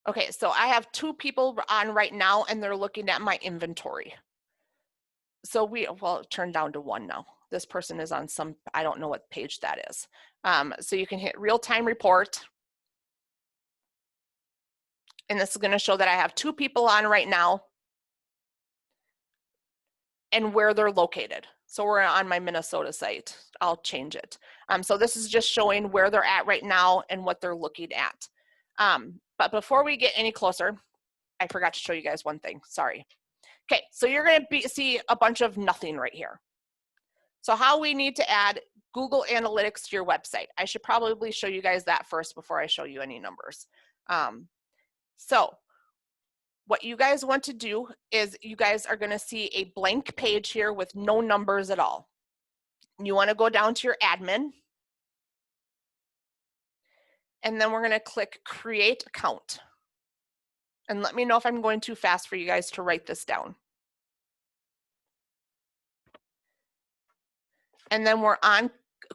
Okay, so I have 2 people on right now and they're looking at my inventory. So well, it turned down to 1 now. This person is on some, I don't know what page that is. So you can hit real-time report. And this is gonna show that I have 2 people on right now and where they're located. So we're on my Minnesota site. I'll change it. So this is just showing where they're at right now and what they're looking at. But before we get any closer, I forgot to show you guys one thing, sorry. Okay, so you're gonna see a bunch of nothing right here. So how we need to add Google Analytics to your website. I should probably show you guys that first before I show you any numbers. So what you guys want to do is you guys are gonna see a blank page here with no numbers at all. You wanna go down to your admin, and then we're gonna click create account. And let me know if I'm going too fast for you guys to write this down. And then we're on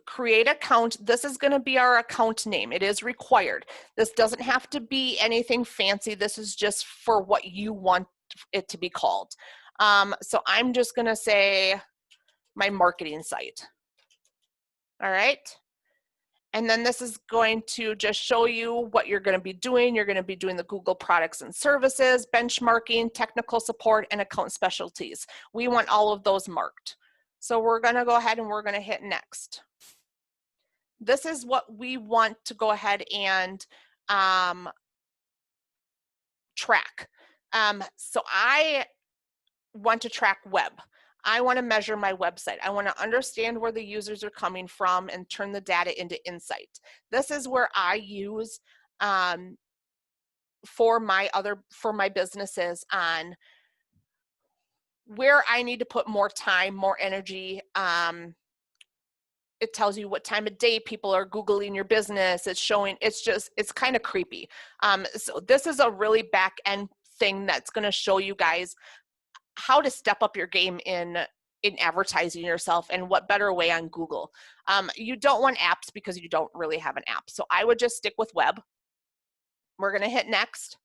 create account. This is going to be our account name. It is required. This doesn't have to be anything fancy. This is just for what you want it to be called. So I'm just going to say my marketing site. All right. And then this is going to just show you what you're going to be doing. You're going to be doing the Google products and services, benchmarking, technical support, and account specialties. We want all of those marked. So we're going to go ahead and we're going to hit next. This is what we want to go ahead and track. So I want to track web. I want to measure my website. I want to understand where the users are coming from and turn the data into insight. This is where I use for my businesses on where I need to put more time, more energy. It tells you what time of day people are Googling your business. It's showing, it's kind of creepy. So this is a really back end thing that's going to show you guys how to step up your game in advertising yourself, and what better way on Google. You don't want apps because you don't really have an app. So I would just stick with web. We're going to hit next.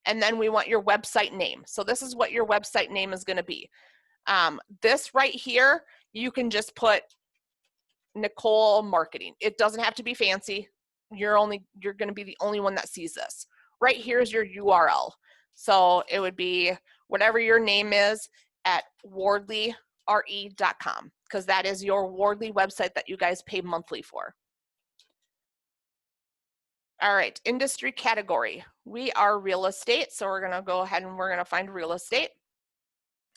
And then we want your website name. So this is what your website name is going to be. This right here, you can just put Nicole Marketing. It doesn't have to be fancy. You're going to be the only one that sees this. Right here is your URL. So it would be whatever your name is at wardleyre.com, because that is your Wardley website that you guys pay monthly for. All right, industry category. We are real estate, so we're gonna go ahead and we're gonna find real estate.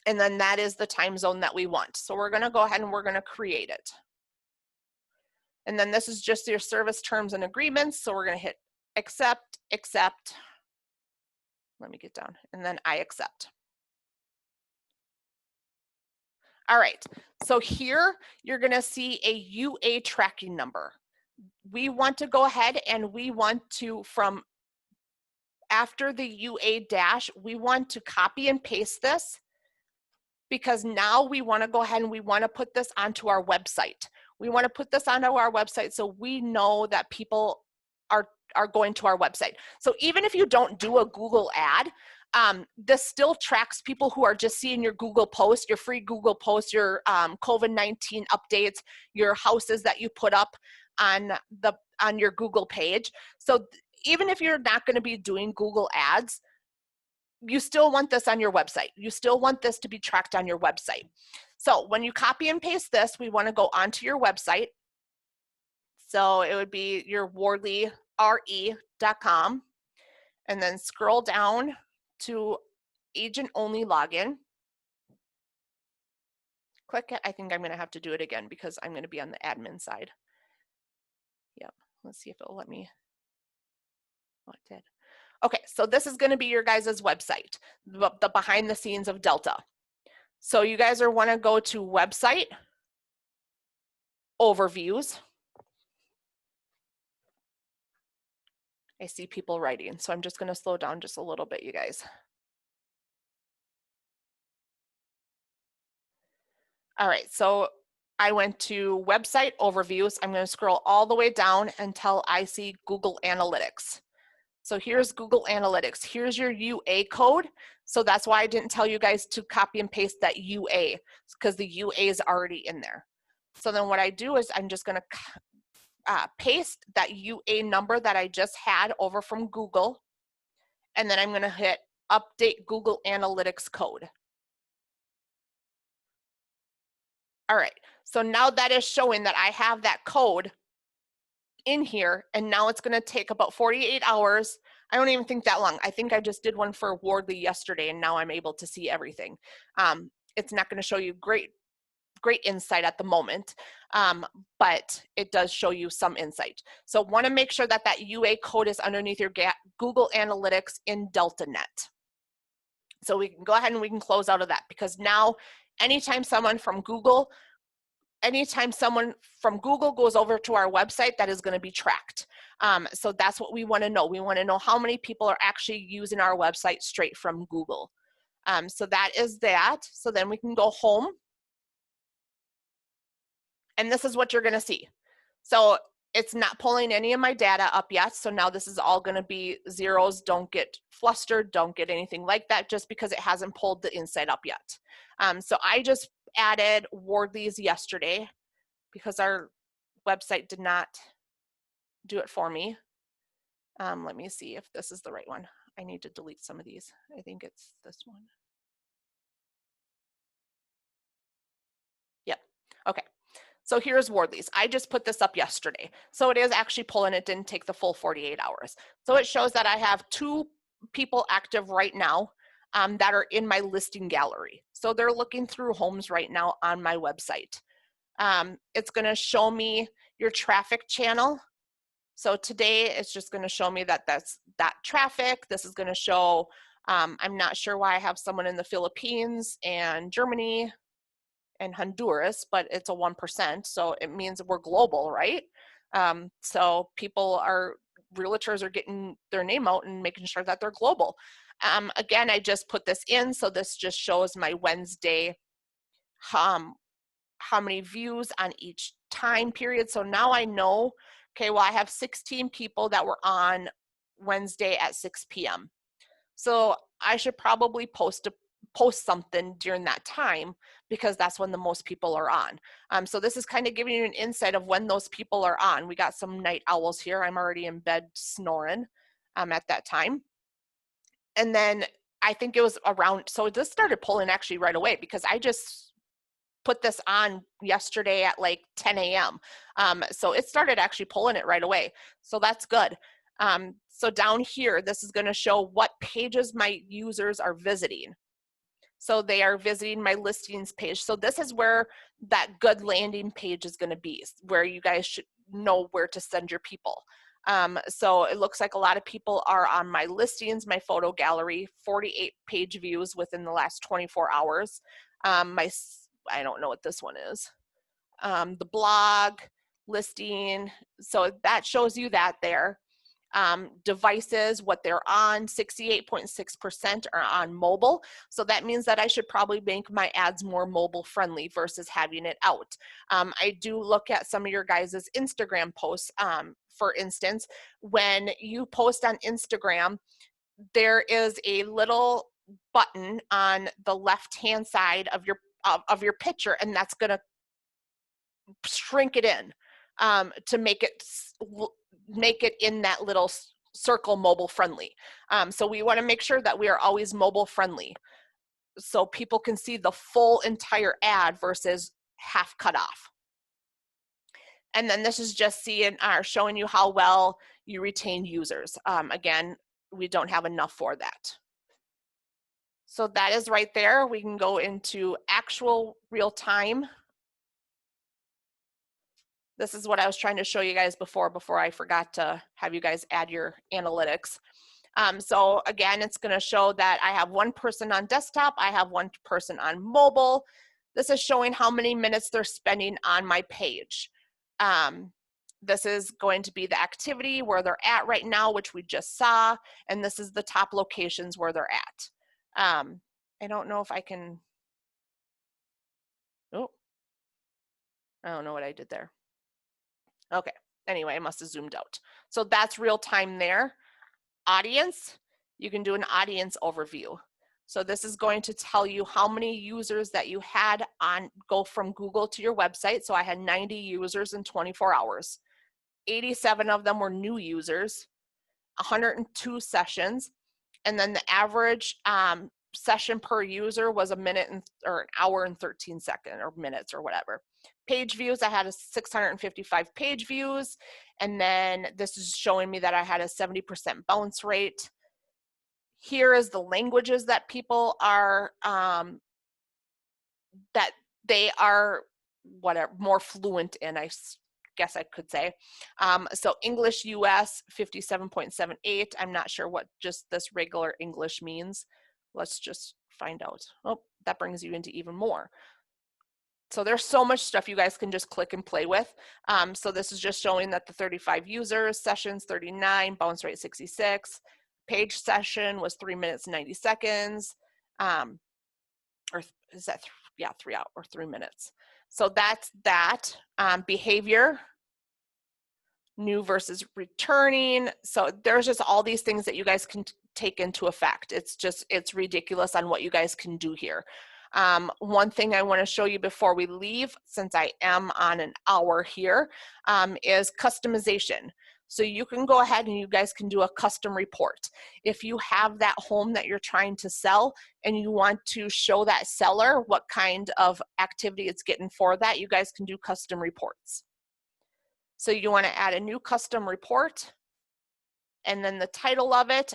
And then that is the time zone that we want. So we're gonna go ahead and we're gonna create it. And then this is just your service terms and agreements. So we're gonna hit accept, accept. Let me get down, and then I accept. All right, so here you're gonna see a UA tracking number. We want to go ahead and we want to, from after the UA dash, we want to copy and paste this, because now we want to go ahead and we want to put this onto our website. We want to put this onto our website so we know that people are going to our website. So even if you don't do a Google ad, this still tracks people who are just seeing your Google post, your free Google post, your COVID-19 updates, your houses that you put up on your Google page. So even if you're not going to be doing Google ads, you still want this on your website. You still want this to be tracked on your website. So when you copy and paste this, we want to go onto your website. So it would be your wardleyre.com, and then scroll down to agent only login. Click it. I think I'm going to have to do it again because I'm going to be on the admin side. Yep. Let's see if it'll let me. Oh, it did. Okay, so this is going to be your guys' website, the behind the scenes of Delta. So you guys are want to go to website, overviews. I see people writing, so I'm just going to slow down just a little bit, you guys. All right, so I went to website overviews. I'm going to scroll all the way down until I see Google Analytics. So here's Google Analytics. Here's your UA code. So that's why I didn't tell you guys to copy and paste that UA, because the UA is already in there. So then what I do is I'm just going to paste that UA number that I just had over from Google, and then I'm going to hit update Google Analytics code. All right, so now that is showing that I have that code in here, and now it's going to take about 48 hours. I don't even think that long. I think I just did one for Wardley yesterday, and now I'm able to see everything. It's not going to show you great insight at the moment, but it does show you some insight. So want to make sure that that UA code is underneath your Google Analytics in DeltaNet. So we can go ahead and we can close out of that, because now anytime someone from Google goes over to our website, that is going to be tracked. So that's what we want to know. We want to know how many people are actually using our website straight from Google. So that is that. So then we can go home. And this is what you're going to see. So it's not pulling any of my data up yet. So now this is all going to be zeros. Don't get flustered. Don't get anything like that just because it hasn't pulled the insight up yet. So I just added Wardley's yesterday because our website did not do it for me. Let me see if this is the right one. I need to delete some of these. I think it's this one. Yep. Okay. So here's Wardley's. I just put this up yesterday. So it is actually pulling. It didn't take the full 48 hours. So it shows that I have 2 people active right now that are in my listing gallery. So they're looking through homes right now on my website. It's going to show me your traffic channel. So today it's just going to show me that that's that traffic. This is going to show, I'm not sure why I have someone in the Philippines and Germany and Honduras, but it's a 1%. So it means we're global, right? So realtors are getting their name out and making sure that they're global. Again, I just put this in. So this just shows my Wednesday, how many views on each time period. So now I know, okay, well, I have 16 people that were on Wednesday at 6 p.m. So I should probably post something during that time because that's when the most people are on. So this is kind of giving you an insight of when those people are on. We got some night owls here. I'm already in bed snoring at that time. And then I think it was around, so this started pulling actually right away because I just put this on yesterday at like 10 a.m. So it started actually pulling it right away. So that's good. So down here, this is going to show what pages my users are visiting. So they are visiting my listings page. So this is where that good landing page is going to be, where you guys should know where to send your people. So it looks like a lot of people are on my listings, my photo gallery, 48 page views within the last 24 hours. My I don't know what this one is. The blog, listing, so that shows you that there. Devices, what they're on, 68.6% are on mobile. So that means that I should probably make my ads more mobile friendly versus having it out. I do look at some of your guys' Instagram posts. For instance, when you post on Instagram, there is a little button on the left-hand side of your picture, and that's going to shrink it in to make it in that little circle mobile friendly. So we want to make sure that we are always mobile friendly so people can see the full entire ad versus half cut off. And then this is just showing you how well you retain users. Again, we don't have enough for that. So that is right there. We can go into actual real time. This is what I was trying to show you guys before I forgot to have you guys add your analytics. So again, it's going to show that I have one person on desktop, I have one person on mobile. This is showing how many minutes they're spending on my page. This is going to be the activity where they're at right now, which we just saw, and this is the top locations where they're at. I don't know if I can, oh, I don't know what I did there. Okay, anyway, I must have zoomed out. So that's real time there. Audience, you can do an audience overview. So this is going to tell you how many users that you had go from Google to your website. So I had 90 users in 24 hours. 87 of them were new users, 102 sessions, and then the average session per user was an hour and 13 seconds or minutes or whatever. Page views, I had 655 page views, and then this is showing me that I had a 70% bounce rate. Here is the languages that people are, that they are more fluent in, I guess I could say. So English US, 57.78. I'm not sure what just this regular English means. Let's just find out. Oh, that brings you into even more. So there's so much stuff you guys can just click and play with. So this is just showing that the 35 users, sessions 39, bounce rate 66, page session was 3 minutes and 90 seconds. Or is that, yeah, 3 hours or 3 minutes. So that's that. Behavior, new versus returning. So there's just all these things that you guys can take into effect. It's ridiculous on what you guys can do here. One thing I want to show you before we leave, since I am on an hour here, is customization. So you can go ahead and you guys can do a custom report. If you have that home that you're trying to sell and you want to show that seller what kind of activity it's getting for that, you guys can do custom reports. So you want to add a new custom report, and then the title of it,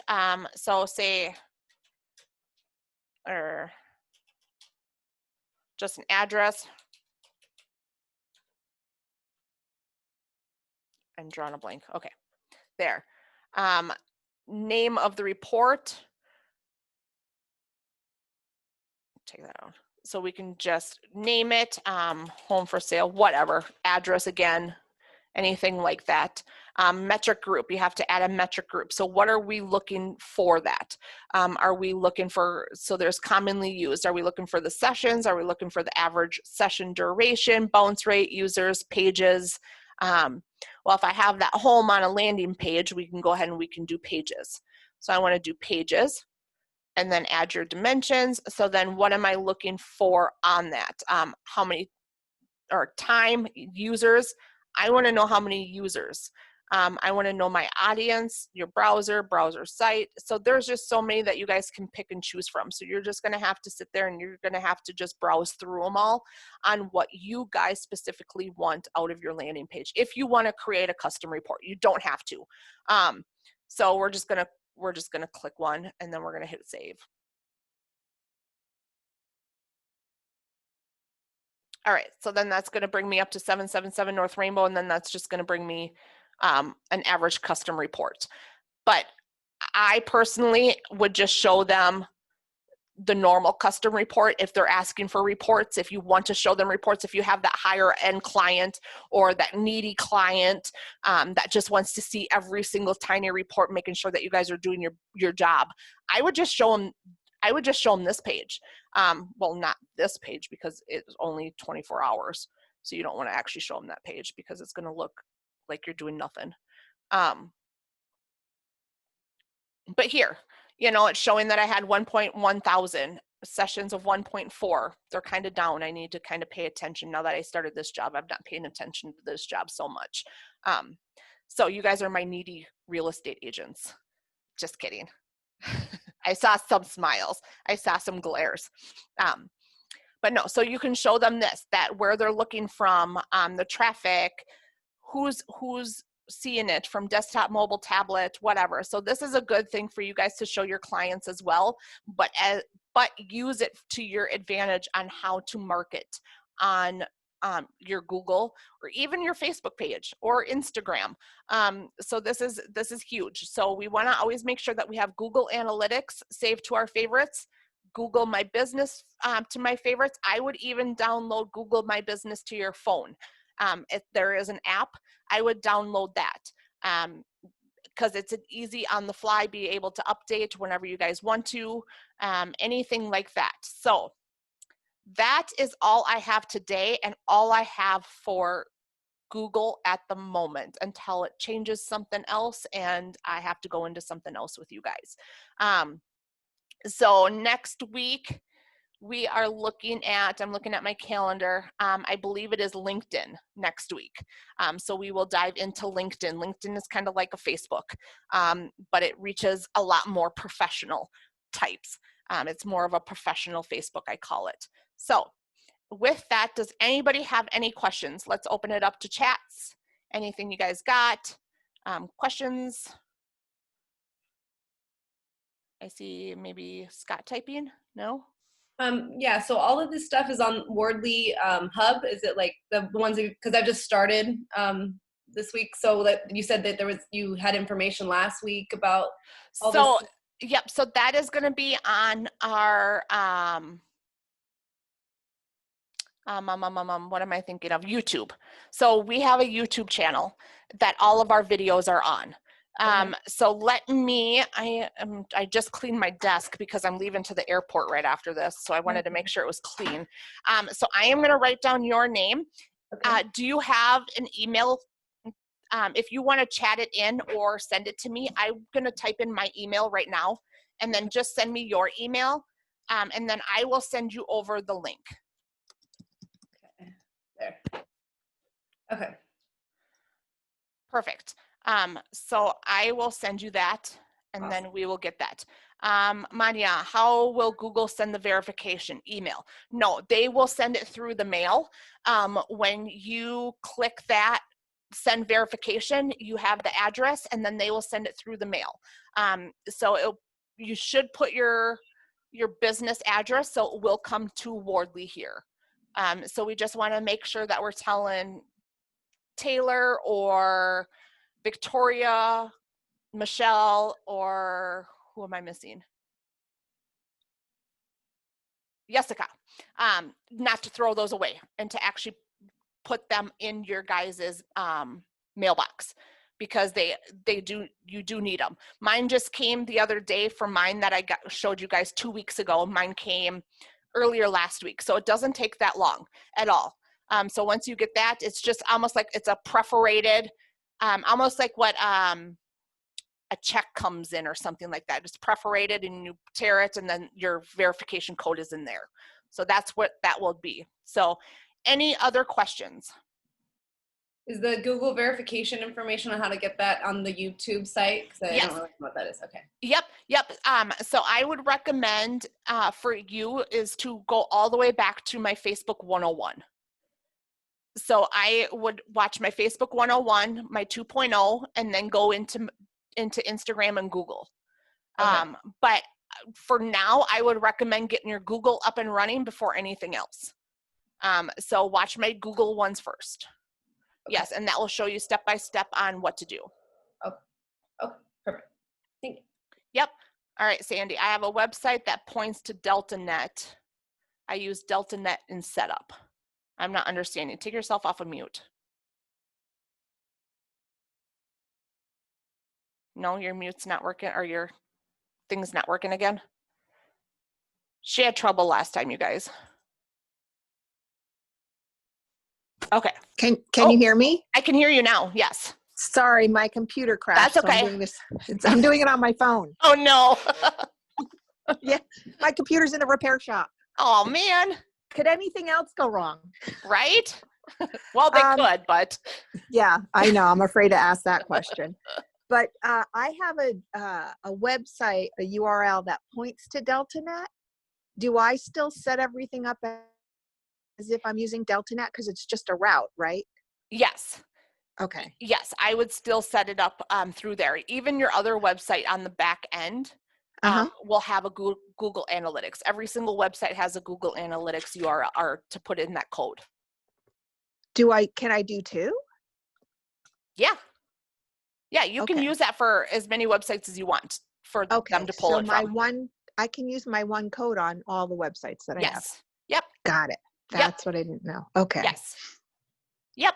so say, or just an address. I'm drawing a blank. Okay, there. Name of the report. Take that out. So we can just name it, home for sale, whatever, address again, anything like that. Metric group, you have to add a metric group. So what are we looking for that? Are we looking for, so there's commonly used, are we looking for the sessions? Are we looking for the average session duration, bounce rate, users, pages? Well, if I have that home on a landing page, we can go ahead and we can do pages. So I want to do pages and then add your dimensions. So then what am I looking for on that? How many, or time, users? I want to know how many users. I want to know my audience, your browser site. So there's just so many that you guys can pick and choose from. So you're just going to have to sit there and you're going to have to just browse through them all on what you guys specifically want out of your landing page. If you want to create a custom report, you don't have to. So we're just going to click one and then we're going to hit save. All right, so then that's going to bring me up to 777 North Rainbow, and then that's just going to bring me an average custom report. But I personally would just show them the normal custom report if they're asking for reports, if you want to show them reports, if you have that higher end client or that needy client that just wants to see every single tiny report, making sure that you guys are doing your job. I would just show them this page. Well, not this page because it's only 24 hours. So you don't want to actually show them that page because it's going to look like you're doing nothing. But here, you know, it's showing that I had 1.1 thousand sessions of 1.4. They're kind of down. I need to kind of pay attention now that I started this job. I'm not paying attention to this job so much. So you guys are my needy real estate agents. Just kidding. I saw some smiles. I saw some glares. But no, so you can show them this, that where they're looking from, the traffic, who's seeing it from desktop, mobile, tablet, whatever. So this is a good thing for you guys to show your clients as well, but use it to your advantage on how to market on your Google or even your Facebook page or Instagram. So this is huge. So we want to always make sure that we have Google Analytics saved to our favorites, Google My Business to my favorites. I would even download Google My Business to your phone. If there is an app, I would download that because it's an easy on the fly, be able to update whenever you guys want to, anything like that. So that is all I have today and all I have for Google at the moment until it changes something else and I have to go into something else with you guys. So next week, we are looking at, I'm looking at my calendar, I believe it is LinkedIn next week. So we will dive into LinkedIn. LinkedIn is kind of like a Facebook, but it reaches a lot more professional types. It's more of a professional Facebook, I call it. So with that, does anybody have any questions? Let's open it up to chats. Anything you guys got? Questions? I see maybe Scott typing, no? Yeah, so all of this stuff is on Wordly Hub. Is it like the ones, because I've just started this week, so that you said that you had information last week about all this. Yep, so that is going to be on our what am I thinking of? YouTube. So we have a YouTube channel that all of our videos are on. So let me, I just cleaned my desk because I'm leaving to the airport right after this. So I wanted to make sure it was clean. So I am going to write down your name. Okay. Do you have an email? If you want to chat it in or send it to me, I'm going to type in my email right now and then just send me your email. And then I will send you over the link. Okay. There. Okay. Perfect. So I will send you that and then we will get that. Mania, how will Google send the verification? Email? No, they will send it through the mail. When you click that send verification, you have the address and then they will send it through the mail. So you should put your business address so it will come to Wardley here. So we just want to make sure that we're telling Taylor or Victoria, Michelle, or who am I missing? Jessica, not to throw those away and to actually put them in your guys's mailbox because you do need them. Mine just came the other day from mine that I showed you guys 2 weeks ago. Mine came earlier last week, so it doesn't take that long at all. So once you get that, it's just almost like it's a perforated, almost like what a check comes in or something like that. It's perforated and you tear it and then your verification code is in there. So that's what that will be. So any other questions? Is the Google verification information on how to get that on the YouTube site? Because I don't really know what that is. Okay. Yep. So I would recommend for you is to go all the way back to my Facebook 101. So I would watch my Facebook 101, my 2.0, and then go into Instagram and Google. Okay. But for now, I would recommend getting your Google up and running before anything else. So watch my Google ones first. Okay. Yes, and that will show you step by step on what to do. Okay, perfect. Thank you. Yep. All right, Sandy, I have a website that points to DeltaNet. I use DeltaNet in setup. I'm not understanding. Take yourself off of mute. No, your mute's not working, or your thing's not working again. She had trouble last time, you guys. Okay. Can Oh. you hear me? I can hear you now. Yes. Sorry, my computer crashed. That's okay. So I'm doing this. I'm doing it on my phone. Oh no. Yeah, my computer's in a repair shop. Oh man. Could anything else go wrong? Right? Well, they could, but. Yeah, I know. I'm afraid to ask that question. But I have a website, a URL that points to DeltaNet. Do I still set everything up as if I'm using DeltaNet? Because it's just a route, right? Yes. Okay. Yes, I would still set it up through there. Even your other website on the back end will have a Google Analytics. Every single website has a Google Analytics URL or to put in that code. Can I do two? Yeah. Yeah, you can use that for as many websites as you want for them to pull it from. I can use my one code on all the websites that I have. Yes. Yep. Got it. That's what I didn't know. Okay. Yes. Yep.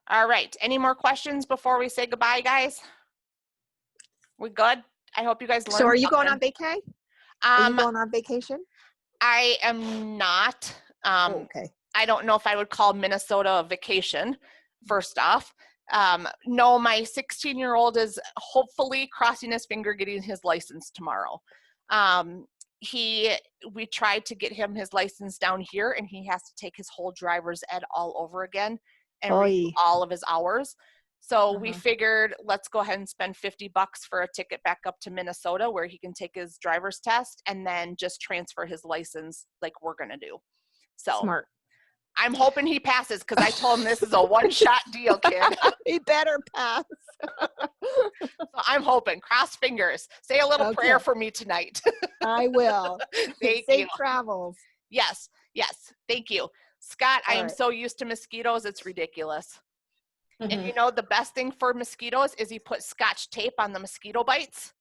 All right. Any more questions before we say goodbye, guys? We good? I hope you guys learned. So are you something. going on vacay? Are you going on vacation? I am not. Okay. I don't know if I would call Minnesota a vacation, first off. No, my 16-year-old is hopefully crossing his finger getting his license tomorrow. We tried to get him his license down here, and he has to take his whole driver's ed all over again and redo all of his hours. So we figured, let's go ahead and spend $50 for a ticket back up to Minnesota where he can take his driver's test and then just transfer his license like we're going to do. So smart. I'm hoping he passes because I told him this is a one-shot deal, kid. He better pass. So I'm hoping. Cross fingers. Say a little prayer for me tonight. I will. Thank Safe you. travels. Yes. Yes. Thank you. Scott, I am so used to mosquitoes. It's ridiculous. And you know, the best thing for mosquitoes is you put Scotch tape on the mosquito bites.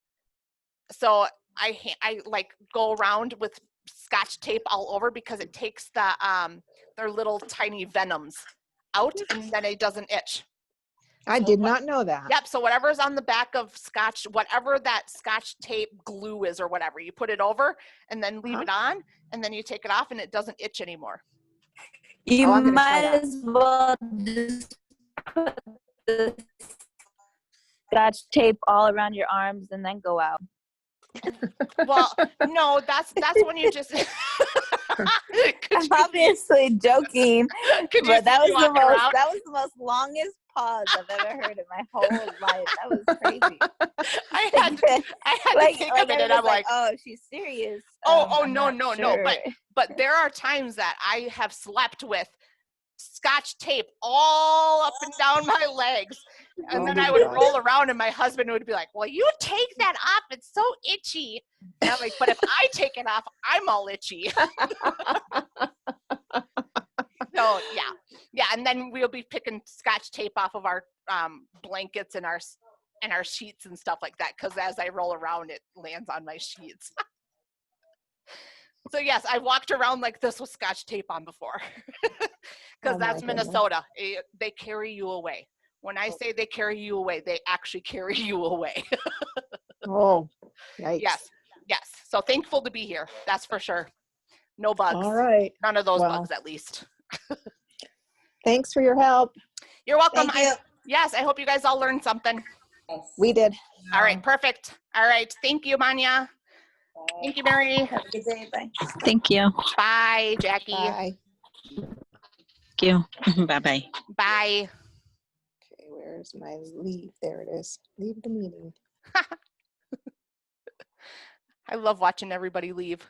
So I like go around with Scotch tape all over because it takes their little tiny venoms out and then it doesn't itch. I did not know that. Yep. So whatever's on the back of Scotch, whatever that Scotch tape glue is or whatever, you put it over and then leave it on and then you take it off and it doesn't itch anymore. You might as well just put the Scotch tape all around your arms and then go out. Well, no, that's when you just. I'm obviously joking, but that was the most longest pause I've ever heard in my whole life. That was crazy. I had to take a minute. I'm like, oh, she's serious. No. But there are times that I have slept with Scotch tape all up and down my legs. And then I would roll around and my husband would be like, well, you take that off. It's so itchy. And I'm like, but if I take it off, I'm all itchy. So yeah. And then we'll be picking Scotch tape off of our blankets and our sheets and stuff like that. Cause as I roll around, it lands on my sheets. So yes, I walked around like this with Scotch tape on before. Because that's Minnesota. They carry you away. When I say they carry you away, they actually carry you away. Oh, yikes. Yes. So thankful to be here. That's for sure. No bugs. All right. None of those bugs, at least. Thanks for your help. You're welcome. Thank you. Yes, I hope you guys all learned something. We did. All right, perfect. All right. Thank you, Manya. Thank you, Mary. Have a good day. Bye. Thank you. Bye, Jackie. Bye. Thank you. Bye-bye. Bye. Okay, where's my leave? There it is. Leave the meeting. I love watching everybody leave.